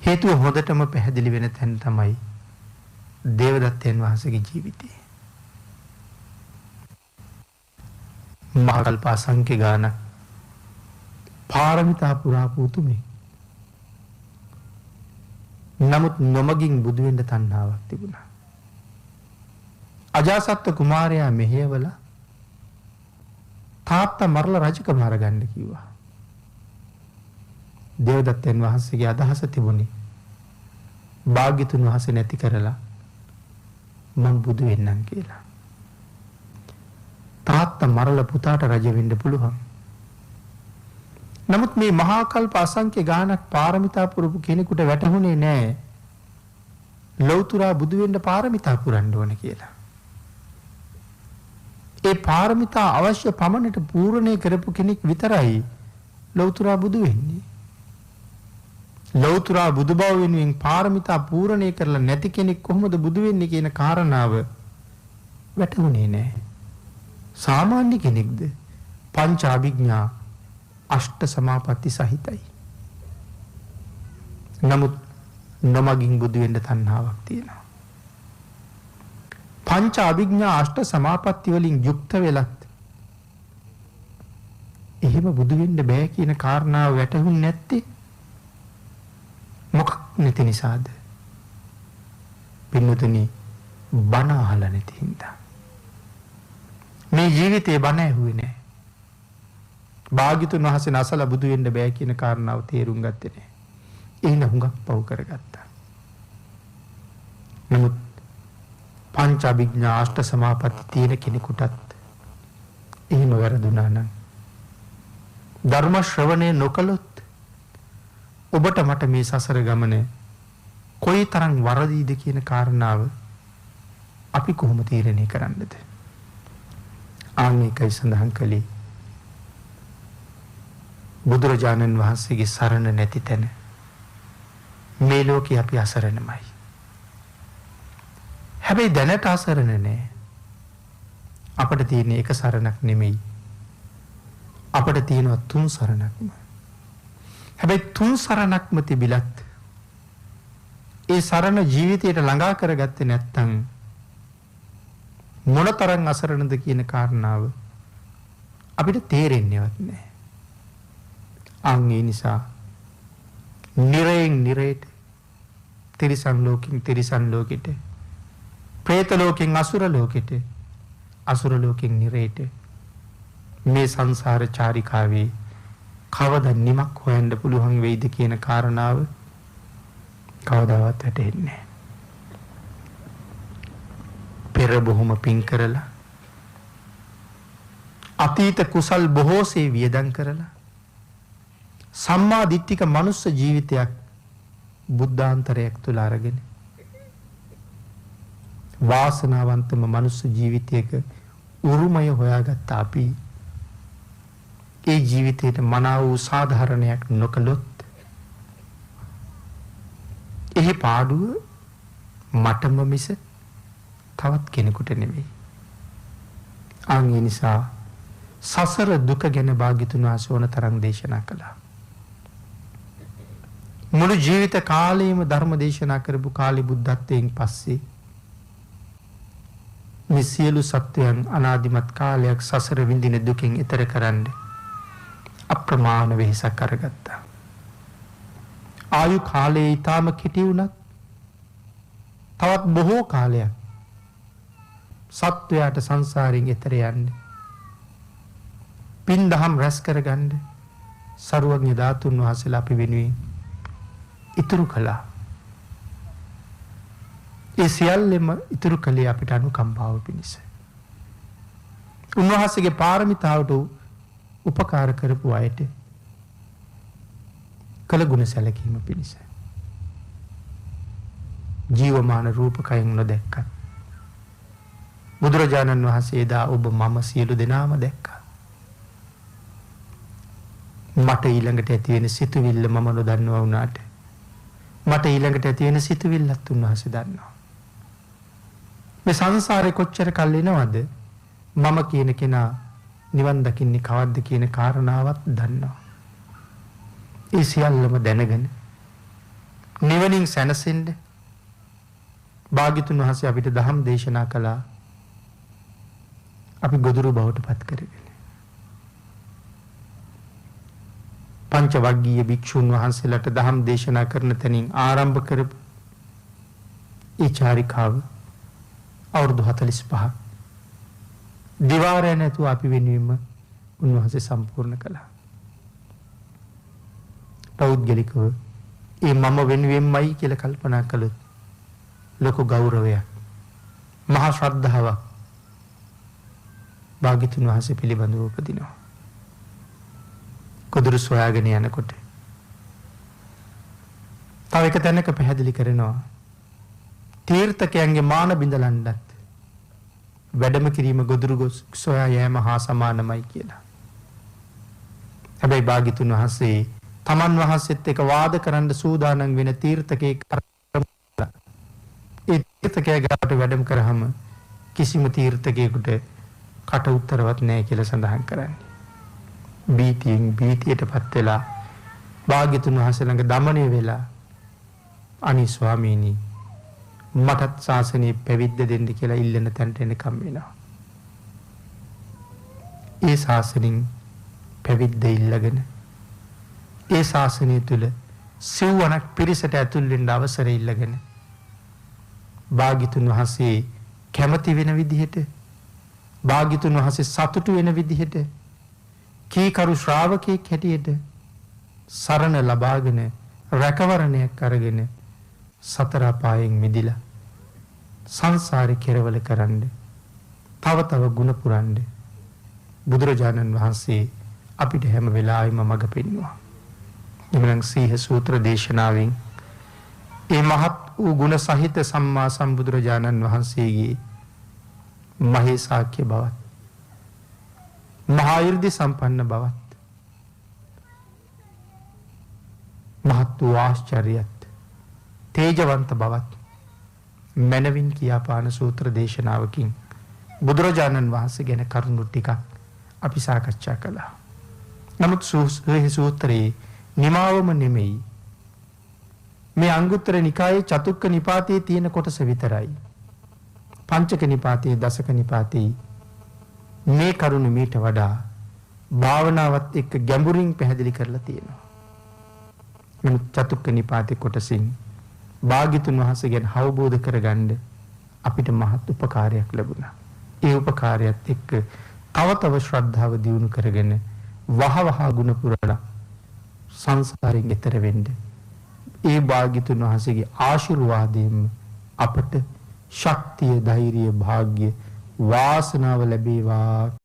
හේතුව හොඳටම පැහැදිලි වෙන තැන තමයි දේවදත්තයන් වහන්සේගේ ජීවිතය. මහා කල්ප අසංඛ්‍ය ගානක් පාරමිතා පුරාපු උතුමේ. නමුත් නොමගින් බුදු වෙන්න තණ්හාවක් තිබුණා. අජාසත් කුමාරයා මෙහෙයවලා තාත්තා මරලා රජකම අරගන්න කිව්වා. දේවදත්තයන් වහන්සේගේ අදහස තිබුණේ භාග්‍යතුන් වහන්සේ නැති කරලා මම බුදු වෙන්නම් කියලා. තාත්තා මරලා පුතාට රජ වෙන්න පුළුවන්. නමුත් මේ මහා කල්ප අසංඛ්‍ය ගානක් පාරමිතා පුරපු කෙනෙකුට වැටහුනේ නැහැ ලෞතුරා බුදු වෙන්න පාරමිතා පුරන්න ඕන කියලා. ඒ පාරමිතා අවශ්‍ය පමණට පූර්ණේ කරපු කෙනෙක් විතරයි ලෞතුරා බුදු වෙන්නේ. ලෞතුරා බුදු බව වෙනුවෙන් පාරමිතා පූර්ණේ කරලා නැති කෙනෙක් කොහොමද බුදු වෙන්නේ කියන කාරණාව වැටහුනේ නැහැ. සාමාන්‍ය කෙනෙක්ද පංච අභිඥා අෂ්ට සමාපatti සහිතයි. නමුත් නොමගින් බුදු වෙන්න තණ්හාවක් තියෙනවා. පංච අභිඥා අෂ්ට සමාපatti වලින් යුක්ත වෙලත් එහෙම බුදු වෙන්න බෑ කියන කාරණාව වැටහුන්නේ නැත්තේ මොකක් නැති නිසාද? පින්නතුනි බණ අහලා නැති හින්දා. මේ ජීවිතේ බණ ඇහුවේ නැහැ. භාග්‍යතුන් වහන්සේ නැසලා බුදු වෙන්න බෑ කියන කාරණාව තේරුම් ගත්තේ නැහැ. එහෙනම් හුඟක් පව් කරගත්තා. නමුත් පංච අභිඥා අෂ්ට සමාපatti තියෙන කෙනෙකුටත් එහෙම වැරදුනා නම් ධර්ම ශ්‍රවණය නොකළොත් ඔබට මට මේ සසර ගමන කොයිතරම් වරදීද කියන කාරණාව අපි කොහොම තීරණය කරන්නද? ආන්නේකයි සඳහන් කළේ බුදුරජාණන් වහන්සේගේ සරණ නැති තැන මේ ලෝකේ අපි අසරණමයි. හැබැයි දැනට අසරණ නෑ. අපිට තියෙන එක සරණක් නෙමෙයි. අපිට තියෙනවා තුන් සරණක්ම. හැබැයි තුන් සරණක්ම තිබිලත් ඒ සරණ ජීවිතයට ළඟා කරගත්තේ නැත්නම් මොනතරම් අසරණද කියන කාරණාව අපිට තේරෙන්නේවත් නැහැ. අන් ඒ නිසා නිරයෙන් නිරයට, තිරිසන් ලෝකෙන් තිරිසන් ලෝකෙට, പ്രേත ලෝකෙන් අසුර ලෝකෙට, අසුර ලෝකෙන් නිරයට මේ සංසාර චාරිකාවේ කවද නිමක් හොයන්න පුළුවන් වෙයිද කියන කාරණාව කවදාවත් වැටහෙන්නේ නැහැ. පෙර බොහොම පින් කරලා අතීත කුසල් බොහෝසේ වියදම් කරලා සම්මා දිට්ඨික මනුස්ස ජීවිතයක් බුද්ධාන්තරයක් තුල අරගෙන වාසනාවන්තම මනුස්ස ජීවිතයක උරුමය හොයාගත්ත අපි ඒ ජීවිතයට මනාව වූ සාධාරණයක් නොකළොත් එහි පාඩුව මටම මිස තවත් කෙනෙකුට නෙවෙයි. අන් ඒ නිසා සසර දුක ගැන භාග්‍යතුන් වහන්සේ ඕන තරම් දේශනා කළා. මුළු ජීවිත කාලයම ධර්ම දේශනා කරපු කාලේ බුද්ධත්වයෙන් පස්සේ මේ සියලු සත්වයන් අනාදිමත් කාලයක් සසර විඳින දුකින් ඈතර කරන්න අප්‍රමාණ වෙහෙසක් අරගත්තා. ආයු කාලයේ ඊටම කෙටි වුණත් තවත් බොහෝ කාලයක් සත්වයාට සංසාරයෙන් ඈතර යන්න පින් දහම් රැස් කරගන්න සරුවඥ ධාතුන් වහන්සේලා අපි වෙනුවෙන් ඉතුරු කළා. ඒ සියල්ලම ඉතුරු කළේ අපිට අනුකම්පාව පිණිස. උන්වහන්සේගේ පාරමිතාවට උපකාර කරපු අයට කළ ගුණ සැලකීම පිණිස. ජීවමාන රූපකයෙන් නොදැක්කත් බුදුරජාණන් වහන්සේ එදා ඔබ මම සියලු දෙනාම දැක්කා. මට ඊළඟට ඇති වෙන සිතුවිල්ල මම නොදන්නවා වුණාට මට ඊළඟට ඇති වෙන සිතුවිල්ලත් උන්වහන්සේ දන්නවා. මේ සංසාරේ කොච්චර කල් එනවද මම කියන කෙනා නිවන් දකින්නේ කවද්ද කියන කාරණාවත් දන්නවා. ඒ සියල්ලම දැනගෙන නිවනින් සැනසෙන්න භාග්‍යතුන් වහන්සේ අපිට ධම් දේශනා කළා. අපි ගොදුරු බවට පත් කරගෙන පංච වග්ගීය භික්ෂුන් වහන්සේලාට ධම් දේශනා කරන තැනින් ආරම්භ කරපු ඒ චාරිකාව අවුරුදු 45 දිවාරය නැතුව අපි වෙනුවෙන්ම උන්වහන්සේ සම්පූර්ණ කළා. පෞද්ගලිකව ඒ මම වෙනුවෙන්මයි කියලා කල්පනා කළොත් ලොකු ගෞරවයක් මහා ශ්‍රද්ධාවක් භාග්‍යතුන් වහන්සේ පිළිබඳව උපදිනවා. කුදුරු සොයාගෙන යනකොට තව එක තැනක පැහැදිලි කරනවා තීර්ථකයන්ගේ මාන බිඳලන්නත් වැඩම කිරීම ගොදුරු ගොස් සොයා යෑම හා සමානමයි කියලා. හැබැයි භාග්‍යතුන් වහන්සේ තමන් වහන්සේත් එක්ක වාද කරන්න සූදානම් වෙන තීර්ථකයෙක් ඒ තීර්ථකයා ගාවට වැඩම කරාම කිසිම තීර්ථකයෙකුට කට උත්තරවත් නැහැ කියලා සඳහන් කරන්නේ. බීතියෙන් බීතියටපත් වෙලා භාග්‍යතුන් වහන්සේ ළඟ දමණය වෙලා අනි ස්වාමීනි මටත් ශාසනයේ පැවිද්ද දෙන්න කියලා ඉල්ලන තැනට එනකම් වෙනවා. ඒ ශාසනින් පැවිද්ද ඉල්ලගෙන ඒ ශාසනය තුල සිව්වණක් පිරිසට ඇතුල් වෙන්න අවසරය ඉල්ලගෙන භාග්‍යතුන් වහන්සේ කැමති වෙන විදිහට භාග්‍යතුන් වහන්සේ සතුටු වෙන විදිහට කීකරු ශ්‍රාවකෙක් හැටියට සරණ ලබාගෙන රැකවරණයක් අරගෙන සතර අපායෙන් මිදිලා සංසාරේ කෙරවල කරන්න තව තව ගුණ පුරන්න බුදුරජාණන් වහන්සේ අපිට හැම වෙලාවෙම මඟ පෙන්වනවා. එමනම් සීහ සූත්‍ර දේශනාවෙන් ඒ මහත් වූ ගුණ සහිත සම්මා සම්බුදුරජාණන් වහන්සේගේ මහේසාක්‍ය බවත් මහා ඍද්ධි සම්පන්න බවත් මහත් වූ ආශ්චර්යයත් තේජවන්ත බවත් මනවින් කියාපාන සූත්‍ර දේශනාවකින් බුදුරජාණන් වහන්සේ ගැන කරුණු ටිකක් අපි සාකච්ඡා කළා. නමුත් සූත්‍රයේ නිමාවම නෙමෙයි මේ අංගුත්තර නිකායේ චතුක්ක නිපාතයේ තියෙන කොටස විතරයි. පංචක නිපාතයේ දසක නිපාතයේ මේ කරුණ මීට වඩා භාවනාවත් එක්ක ගැඹුරින් පැහැදිලි කරලා තියෙනවා. නමුත් චතුක්ක නිපාතේ කොටසින් භාග්‍යතුන් වහන්සේ ගැන අවබෝධ කරගන්න අපිට මහත් උපකාරයක් ලැබුණා. ඒ උපකාරයත් එක්ක තව තව ශ්‍රද්ධාව දියුණු කරගෙන වහවහ ගුණ පුරලා සංසාරයෙන් එතර වෙන්න ඒ භාග්‍යතුන් වහන්සේගේ ආශිර්වාදයෙන් අපට ශක්තිය, ධෛර්යය, වාග්ය, වාසනාව ලැබේවා